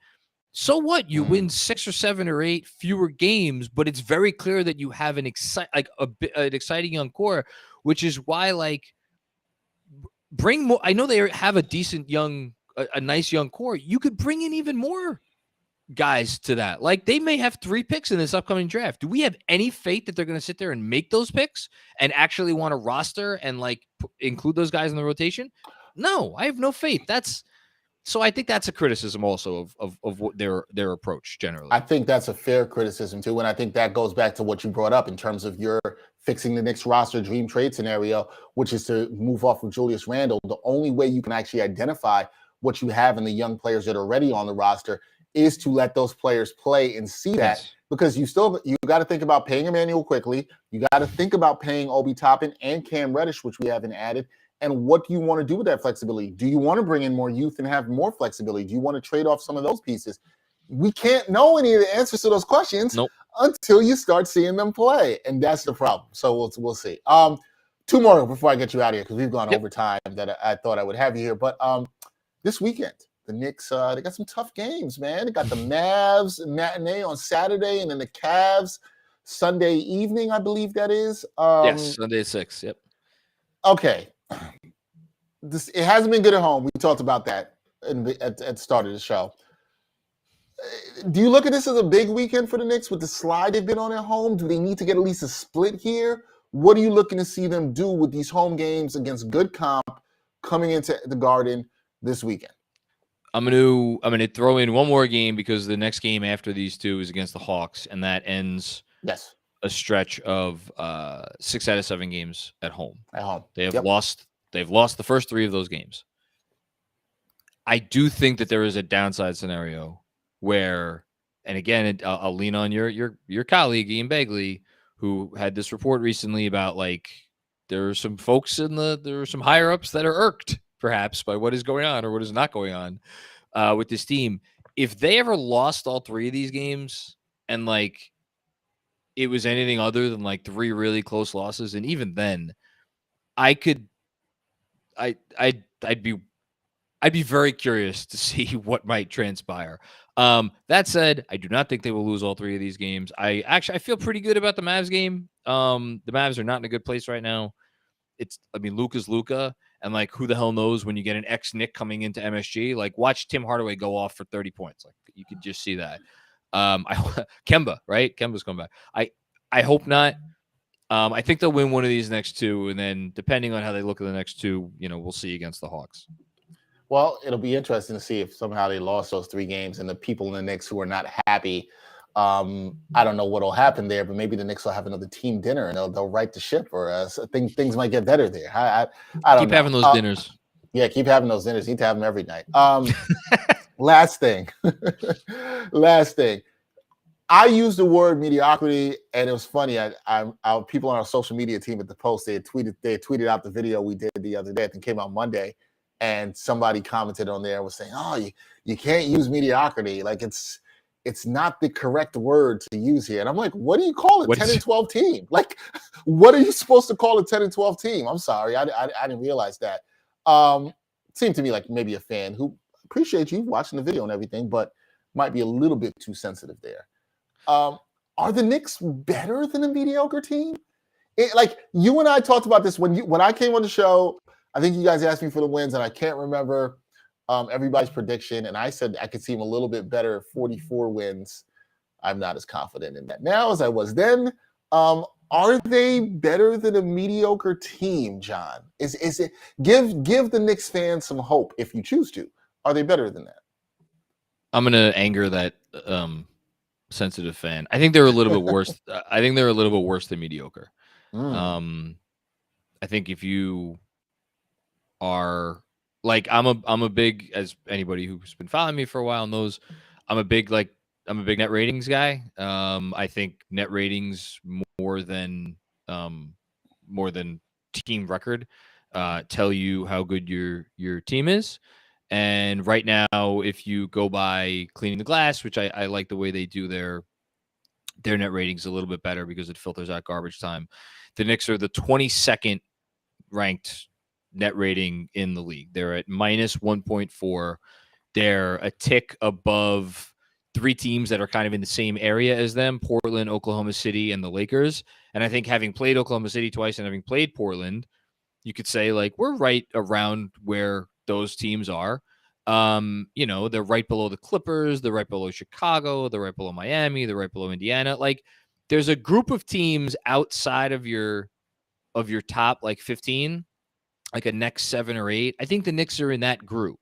[SPEAKER 3] So what? You win 6 or 7 or 8 fewer games, but it's very clear that you have an exciting young core, which is why, like, bring more. I know they have a decent a nice young core. You could bring in even more guys to that. Like, they may have 3 picks in this upcoming draft. Do we have any faith that they're going to sit there and make those picks and actually want to roster and like include those guys in the rotation? No, I have no faith. So I think that's a criticism also of what their approach generally.
[SPEAKER 2] I think that's a fair criticism too. And I think that goes back to what you brought up in terms of your fixing the Knicks roster dream trade scenario, which is to move off of Julius Randle. The only way you can actually identify what you have in the young players that are already on the roster is to let those players play and see that, because you got to think about paying Emmanuel Quickly. You got to think about paying Obi Toppin and Cam Reddish, which we haven't added. And what do you want to do with that flexibility? Do you want to bring in more youth and have more flexibility? Do you want to trade off some of those pieces? We can't know any of the answers to those questions until you start seeing them play. And that's the problem. So we'll see. 2 more before I get you out of here, because we've gone over time that I thought I would have you here. But this weekend, the Knicks, they got some tough games, man. They got the Mavs matinee on Saturday, and then the Cavs Sunday evening, I believe that is.
[SPEAKER 3] Yes, Sunday at 6. Yep.
[SPEAKER 2] Okay. It hasn't been good at home. We talked about that at the start of the show. Do you look at this as a big weekend for the Knicks with the slide they've been on at home? Do they need to get at least a split here? What are you looking to see them do with these home games against good comp coming into the Garden this weekend?
[SPEAKER 3] I'm gonna throw in one more game because the next game after these two is against the Hawks, and that ends a stretch of 6 out of 7 games at home. They have lost. They've lost the first 3 of those games. I do think that there is a downside scenario where, and again, I'll lean on your colleague Ian Begley, who had this report recently about like there are some folks there are some higher ups that are irked perhaps by what is going on or what is not going on with this team. If they ever lost all 3 of these games and like it was anything other than like 3 really close losses, and even then, I'd be very curious to see what might transpire. That said, I do not think they will lose all 3 of these games. I feel pretty good about the Mavs game. The Mavs are not in a good place right now. Luka's Luka, and like who the hell knows when you get an ex-Knick coming into MSG. Like watch Tim Hardaway go off for 30 points. Like you could just see that. Kemba, right? Kemba's coming back. I hope not. I think they'll win one of these next 2, and then depending on how they look at the next 2, we'll see against the Hawks.
[SPEAKER 2] Well, it'll be interesting to see if somehow they lost those 3 games and the people in the Knicks who are not happy. I don't know what will happen there, but maybe the Knicks will have another team dinner and they'll right the ship, or things might get better there. I don't
[SPEAKER 3] keep
[SPEAKER 2] know.
[SPEAKER 3] Having those dinners.
[SPEAKER 2] Yeah, keep having those dinners. You need to have them every night. Last thing. I used the word mediocrity, and it was funny. Our people on our social media team at the Post, they tweeted out the video we did the other day. I think it came out Monday. And somebody commented on there and was saying, "Oh, you can't use mediocrity. Like it's not the correct word to use here." And I'm like, "What do you call it? 10 and 12 team? Like, what are you supposed to call a 10 and 12 team?" I'm sorry, I didn't realize that. Seemed to me like maybe a fan who appreciates you watching the video and everything, but might be a little bit too sensitive there. Are the Knicks better than a mediocre team? Like you and I talked about this when I came on the show. I think you guys asked me for the wins, and I can't remember everybody's prediction. And I said I could see them a little bit better, 44 wins. I'm not as confident in that now as I was then. Are they better than a mediocre team, John? Is it give the Knicks fans some hope if you choose to? Are they better than that?
[SPEAKER 3] I'm gonna anger that sensitive fan. I think they're a little bit worse. I think they're a little bit worse than mediocre. I think if you are like I'm a big, as anybody who's been following me for a while knows, I'm a big net ratings guy. I think net ratings more than team record tell you how good your team is. And right now, if you go by cleaning the glass, which I like the way they do their net ratings a little bit better because it filters out garbage time. The Knicks are the 22nd ranked net rating in the league. They're at minus 1.4. They're a tick above 3 teams that are kind of in the same area as them: Portland, Oklahoma City, and the Lakers. And I think having played Oklahoma City twice and having played Portland, you could say like we're right around where those teams are. They're right below the Clippers, they're right below Chicago, they're right below Miami, they're right below Indiana. Like there's a group of teams outside of your top like 15, like a next 7 or 8. I think the Knicks are in that group.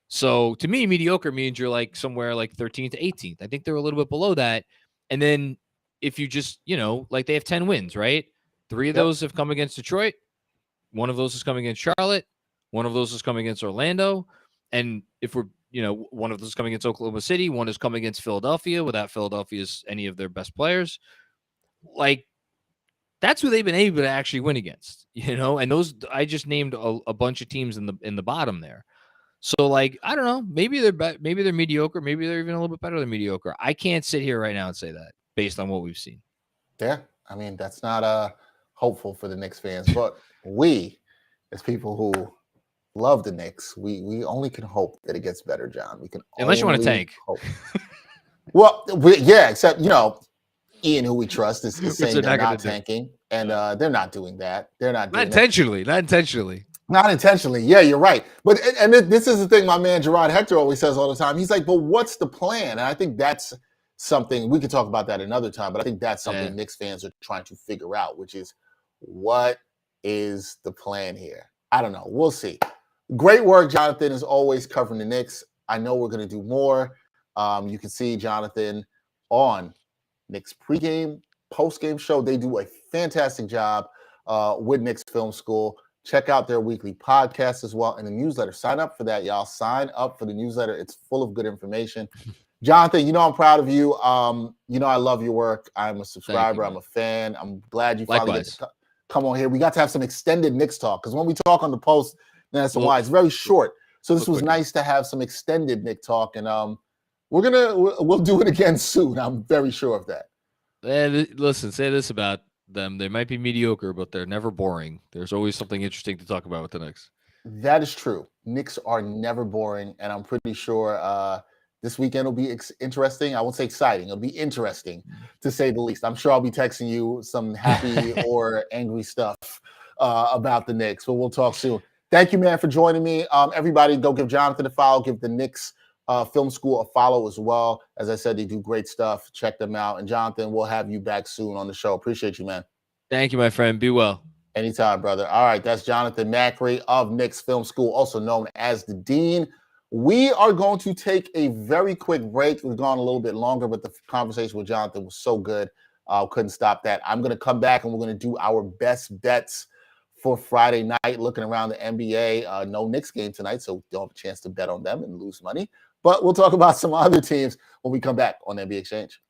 [SPEAKER 3] So to me, mediocre means you're like somewhere like 13th to 18th. I think they're a little bit below that. And then if you just, like they have 10 wins, right? 3 of those have come against Detroit. 1 of those has come against Charlotte. 1 of those has come against Orlando. And if we're, 1 of those is coming against Oklahoma City. 1 has come against Philadelphia without Philadelphia's any of their best players. Like, that's who they've been able to actually win against, and those, I just named a bunch of teams in the bottom there. So like, I don't know, maybe they're mediocre. Maybe they're even a little bit better than mediocre. I can't sit here right now and say that based on what we've seen.
[SPEAKER 2] Yeah. I mean, that's not hopeful for the Knicks fans, but we, as people who love the Knicks, we only can hope that it gets better, John. We can,
[SPEAKER 3] unless you want to tank.
[SPEAKER 2] Well, except, Ian, who we trust, is saying they're not tanking, and they're not doing that. They're not doing
[SPEAKER 3] intentionally. Not intentionally.
[SPEAKER 2] Not intentionally. Yeah, you're right. But and this is the thing my man Gerard Hector always says all the time. He's like, but what's the plan? And I think that's something we could talk about that another time. But I think that's something Knicks fans are trying to figure out, which is what is the plan here? I don't know. We'll see. Great work, Jonathan, is always covering the Knicks. I know we're going to do more. You can see Jonathan on Knicks pregame, postgame show. They do a fantastic job with Knicks Film School. Check out their weekly podcast as well and the newsletter. Sign up for that, y'all. Sign up for the newsletter. It's full of good information. Jonathan, you know I'm proud of you. You know I love your work. I'm a subscriber. I'm a fan. I'm glad you finally get to come on here. We got to have some extended Knicks talk because when we talk on the post, that's why it's very short. So this was nice to have some extended Knicks talk, and we'll do it again soon. I'm very sure of that.
[SPEAKER 3] And listen, say this about them. They might be mediocre, but they're never boring. There's always something interesting to talk about with the Knicks.
[SPEAKER 2] That is true. Knicks are never boring, and I'm pretty sure this weekend will be interesting. I won't say exciting. It'll be interesting, to say the least. I'm sure I'll be texting you some happy or angry stuff about the Knicks, but we'll talk soon. Thank you, man, for joining me. Everybody, go give Jonathan a follow. Give the Knicks Film School a follow as well. As I said, they do great stuff. Check them out. And Jonathan, we'll have you back soon on the show. Appreciate you, man.
[SPEAKER 3] Thank you, my friend. Be well.
[SPEAKER 2] Anytime, brother. All right, that's Jonathan Macri of Knicks Film School, also known as the Dean. We are going to take a very quick break. We've gone a little bit longer, but the conversation with Jonathan was so good. Couldn't stop that. I'm going to come back and we're going to do our best bets for Friday night, looking around the NBA. No Knicks game tonight, so don't have a chance to bet on them and lose money. But we'll talk about some other teams when we come back on NBA Exchange.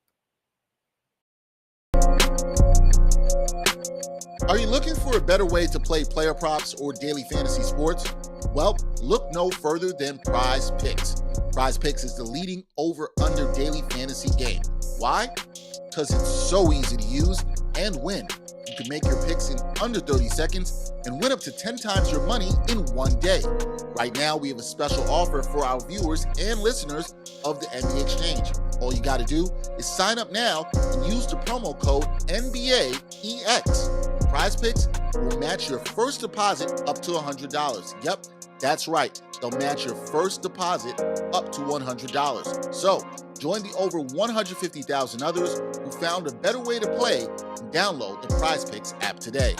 [SPEAKER 2] Are you looking for a better way to play player props or daily fantasy sports? Well, look no further than Prize Picks. Prize Picks is the leading over-under daily fantasy game. Why? Because it's so easy to use and win. You can make your picks in under 30 seconds and win up to 10 times your money in one day. Right now, we have a special offer for our viewers and listeners of the NBA Exchange. All you got to do is sign up now and use the promo code NBAEX. Prize Picks will match your first deposit up to $100. Yep, that's right. They'll match your first deposit up to $100. So, join the over 150,000 others who found a better way to play and download the Prize Picks app today.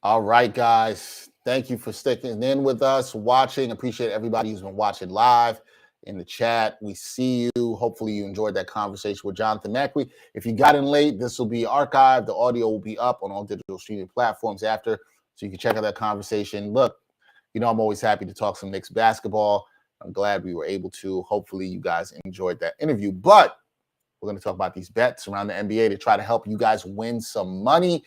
[SPEAKER 2] All right, guys. Thank you for sticking in with us, watching. Appreciate everybody who's been watching live in the chat. We see you. Hopefully you enjoyed that conversation with Jonathan Macri. If you got in late, this will be archived. The audio will be up on all digital streaming platforms after, so you can check out that conversation. Look, you know I'm always happy to talk some Knicks basketball. I'm glad we were able to. Hopefully you guys enjoyed that interview. But we're going to talk about these bets around the NBA to try to help you guys win some money.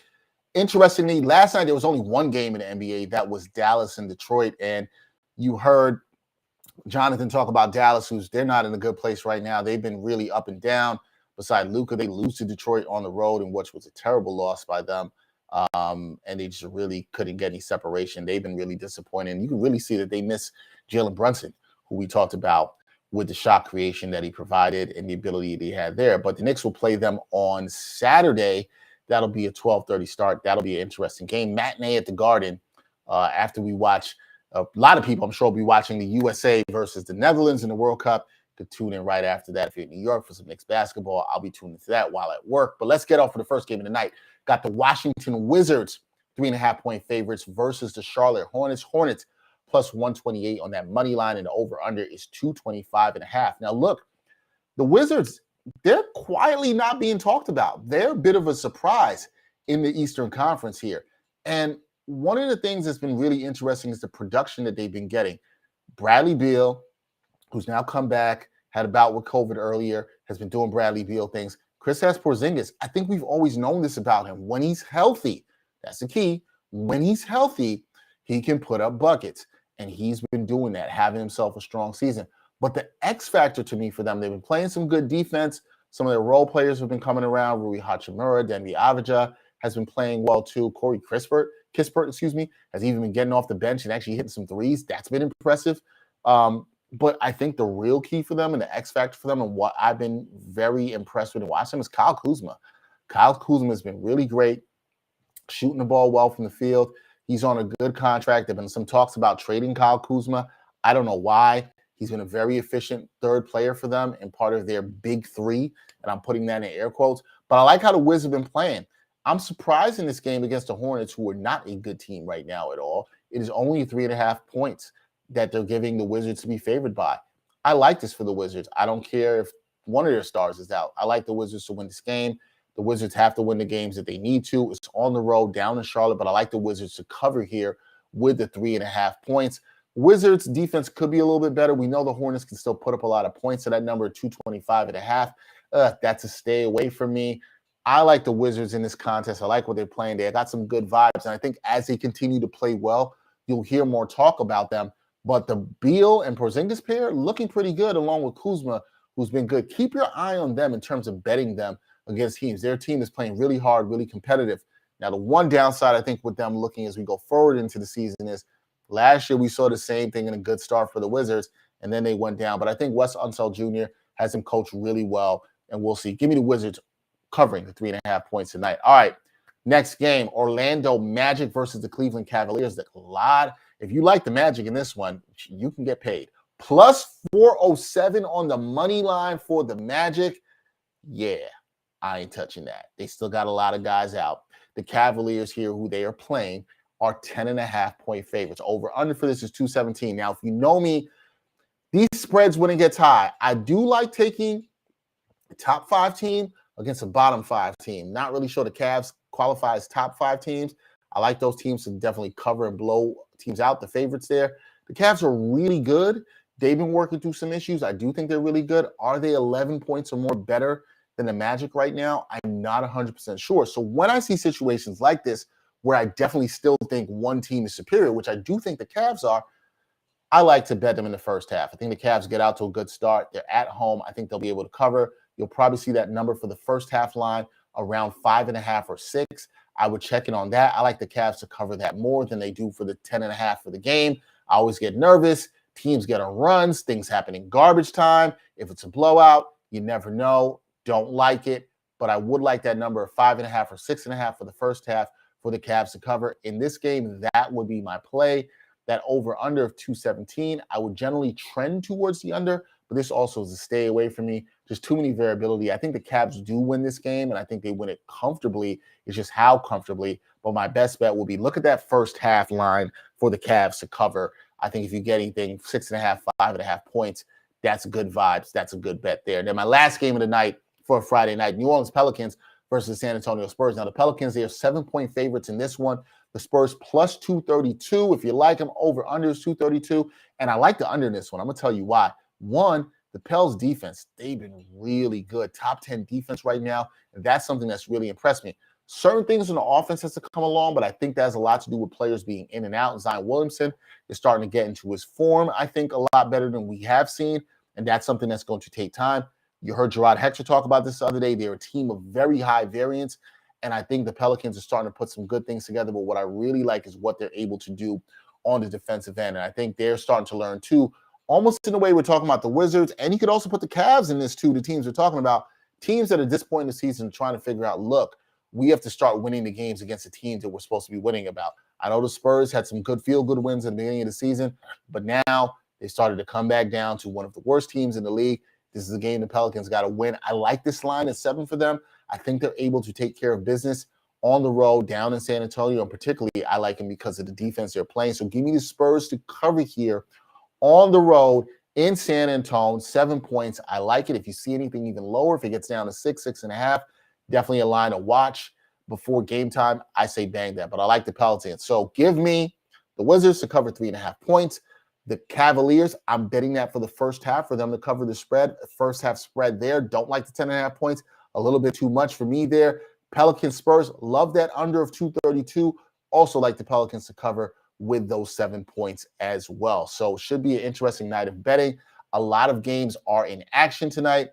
[SPEAKER 2] Interestingly, last night there was only one game in the NBA. That was Dallas and Detroit. And you heard Jonathan talk about Dallas, they're not in a good place right now. They've been really up and down. Besides Luka, they lose to Detroit on the road, in which was a terrible loss by them. And they just really couldn't get any separation. They've been really disappointed. And you can really see that they miss Jalen Brunson, who we talked about with the shot creation that he provided and the ability that he had there. But the Knicks will play them on Saturday. That'll be a 12:30 start. That'll be an interesting game. Matinee at the Garden after we watch. A lot of people, I'm sure, will be watching the USA versus the Netherlands in the World Cup. Could tune in right after that. If you're in New York for some Knicks basketball, I'll be tuning into that while at work. But let's get off for the first game of the night. Got the Washington Wizards, 3.5-point favorites versus the Charlotte Hornets. Hornets plus 128 on that money line, and the over-under is 225.5. Now, look, the Wizards, they're quietly not being talked about. They're a bit of a surprise in the Eastern Conference here. And one of the things that's been really interesting is the production that they've been getting. Bradley Beal, who's now come back, had a bout with COVID earlier, has been doing Bradley Beal things. Kristaps Porzingis, I think we've always known this about him. When he's healthy, that's the key. When he's healthy, he can put up buckets. And he's been doing that, having himself a strong season. But the X factor to me for them, they've been playing some good defense. Some of their role players have been coming around. Rui Hachimura, Demi Avdija has been playing well too. Corey Kispert, has even been getting off the bench and actually hitting some threes. That's been impressive. But I think the real key for them and the X factor for them and what I've been very impressed with and watching them is Kyle Kuzma. Kyle Kuzma has been really great, shooting the ball well from the field. He's on a good contract. There have been some talks about trading Kyle Kuzma. I don't know why. He's been a very efficient third player for them and part of their big three, and I'm putting that in air quotes. But I like how the Wizards have been playing. I'm surprised in this game against the Hornets, who are not a good team right now at all. It is only 3.5 points that they're giving the Wizards to be favored by. I like this for the Wizards. I don't care if one of their stars is out. I like the Wizards to win this game. The Wizards have to win the games that they need to. It's on the road down in Charlotte, but I like the Wizards to cover here with the 3.5 points. Wizards defense could be a little bit better. We know the Hornets can still put up a lot of points, so that number 225.5. That's a stay away from me. I like the Wizards in this contest. I like what they're playing. They got some good vibes, and I think as they continue to play well, you'll hear more talk about them. But the Beal and Porzingis pair looking pretty good, along with Kuzma, who's been good. Keep your eye on them in terms of betting them against teams. Their team is playing really hard, really competitive. Now, the one downside I think with them looking as we go forward into the season is last year we saw the same thing in a good start for the Wizards, and then they went down. But I think Wes Unseld Jr. has them coached really well, and we'll see. Give me the Wizards covering the 3.5 points tonight. All right, next game, Orlando Magic versus the Cleveland Cavaliers. A lot. If you like the Magic in this one, you can get paid. Plus 407 on the money line for the Magic. Yeah, I ain't touching that. They still got a lot of guys out. The Cavaliers here, who they are playing, are 10.5 point favorites. Over under for this is 217. Now, if you know me, these spreads wouldn't get high. I do like taking a top 5 team against a bottom 5 team. Not really sure the Cavs qualify as top 5 teams. I like those teams to definitely cover and blow teams out, the favorites there. The Cavs are really good. They've been working through some issues. I do think they're really good. Are they 11 points or more better than the Magic right now? I'm not 100% sure. So when I see situations like this, where I definitely still think one team is superior, which I do think the Cavs are, I like to bet them in the first half. I think the Cavs get out to a good start. They're at home. I think they'll be able to cover. You'll probably see that number for the first half line around 5.5 or 6. I would check in on that. I like the Cavs to cover that more than they do for the 10.5 for the game. I always get nervous. Teams get on runs. Things happen in garbage time. If it's a blowout, you never know. Don't like it. But I would like that number of 5.5 or 6.5 for the first half for the Cavs to cover. In this game, that would be my play. That over-under of 217, I would generally trend towards the under, but this also is a stay away from me. Just too many variability. I think the Cavs do win this game, and I think they win it comfortably. It's just how comfortably. But my best bet will be look at that first half line for the Cavs to cover. I think if you get anything 6.5, 5.5 points, that's good vibes. That's a good bet there. Then my last game of the night for Friday night, New Orleans Pelicans versus the San Antonio Spurs. Now, the Pelicans, they are 7-point favorites in this one. The Spurs plus 232. If you like them, over under is 232. And I like the under in this one. I'm going to tell you why. One, the Pels defense, they've been really good. Top 10 defense right now. And that's something that's really impressed me. Certain things in the offense has to come along, but I think that has a lot to do with players being in and out. Zion Williamson is starting to get into his form, I think, a lot better than we have seen. And that's something that's going to take time. You heard Gerard Hector talk about this the other day. They're a team of very high variance. And I think the Pelicans are starting to put some good things together. But what I really like is what they're able to do on the defensive end. And I think they're starting to learn, too, almost in a way we're talking about the Wizards. And you could also put the Cavs in this, too, the teams we're talking about. Teams that at this point in the season trying to figure out, look, we have to start winning the games against the teams that we're supposed to be winning about. I know the Spurs had some good feel-good wins at the beginning of the season, but now they started to come back down to one of the worst teams in the league. This is a game the Pelicans got to win. I like this line at 7 for them. I think they're able to take care of business on the road down in San Antonio. And particularly, I like them because of the defense they're playing. So give me the Spurs to cover here on the road in San Antonio, 7 points. I like it. If you see anything even lower, if it gets down to 6, 6.5, definitely a line to watch before game time. I say bang that. But I like the Pelicans. So give me the Wizards to cover 3.5 points. The Cavaliers, I'm betting that for the first half for them to cover the spread. First half spread there. Don't like the 10.5 points. A little bit too much for me there. Pelicans, Spurs, love that under of 232. Also like the Pelicans to cover with those 7 points as well. So should be an interesting night of betting. A lot of games are in action tonight.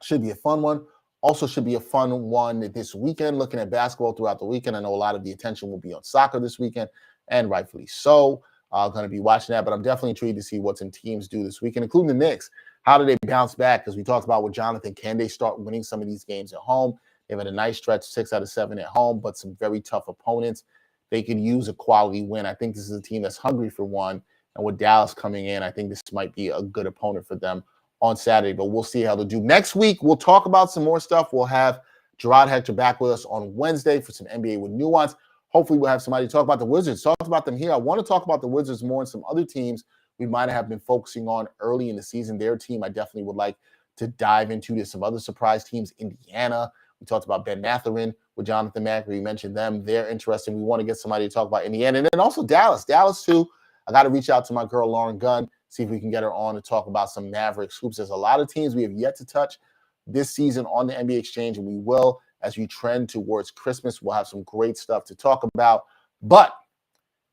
[SPEAKER 2] Should be a fun one. Also should be a fun one this weekend, looking at basketball throughout the weekend. I know a lot of the attention will be on soccer this weekend, and rightfully so. Going to be watching that, but I'm definitely intrigued to see what some teams do this weekend, including the Knicks. How do they bounce back? Because we talked about with Jonathan, can they start winning some of these games at home? They've had a nice stretch, 6 out of 7 at home, but some very tough opponents. They could use a quality win. I think this is a team that's hungry for one. And with Dallas coming in, I think this might be a good opponent for them on Saturday. But we'll see how they do. Next week, we'll talk about some more stuff. We'll have Gerard Hector back with us on Wednesday for some NBA with Nuance. Hopefully, we'll have somebody talk about the Wizards. Talked about them here. I want to talk about the Wizards more and some other teams we might have been focusing on early in the season. Their team, I definitely would like to dive into. There's some other surprise teams. Indiana. We talked about Ben Mathurin with Jonathan Macri. We mentioned them. They're interesting. We want to get somebody to talk about Indiana. And then also Dallas. Dallas, too. I got to reach out to my girl, Lauren Gunn, see if we can get her on to talk about some Mavericks hoops. There's a lot of teams we have yet to touch this season on the NBA Exchange, and we will as we trend towards Christmas. We'll have some great stuff to talk about. But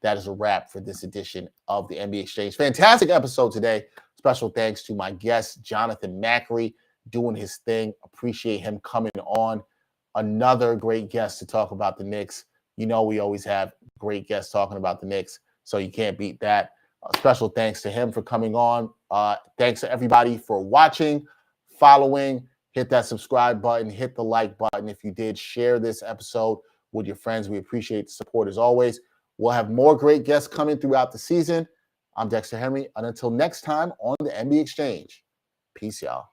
[SPEAKER 2] that is a wrap for this edition of the NBA Exchange. Fantastic episode today. Special thanks to my guest, Jonathan Macri, doing his thing. Appreciate him coming on. Another great guest to talk about the Knicks. You know we always have great guests talking about the Knicks, so you can't beat that. Special thanks to him for coming on. Thanks to everybody for watching, following. Hit that subscribe button. Hit the like button. If you did, share this episode with your friends. We appreciate the support as always. We'll have more great guests coming throughout the season. I'm Dexter Henry. And until next time on the NBA Exchange, peace, y'all.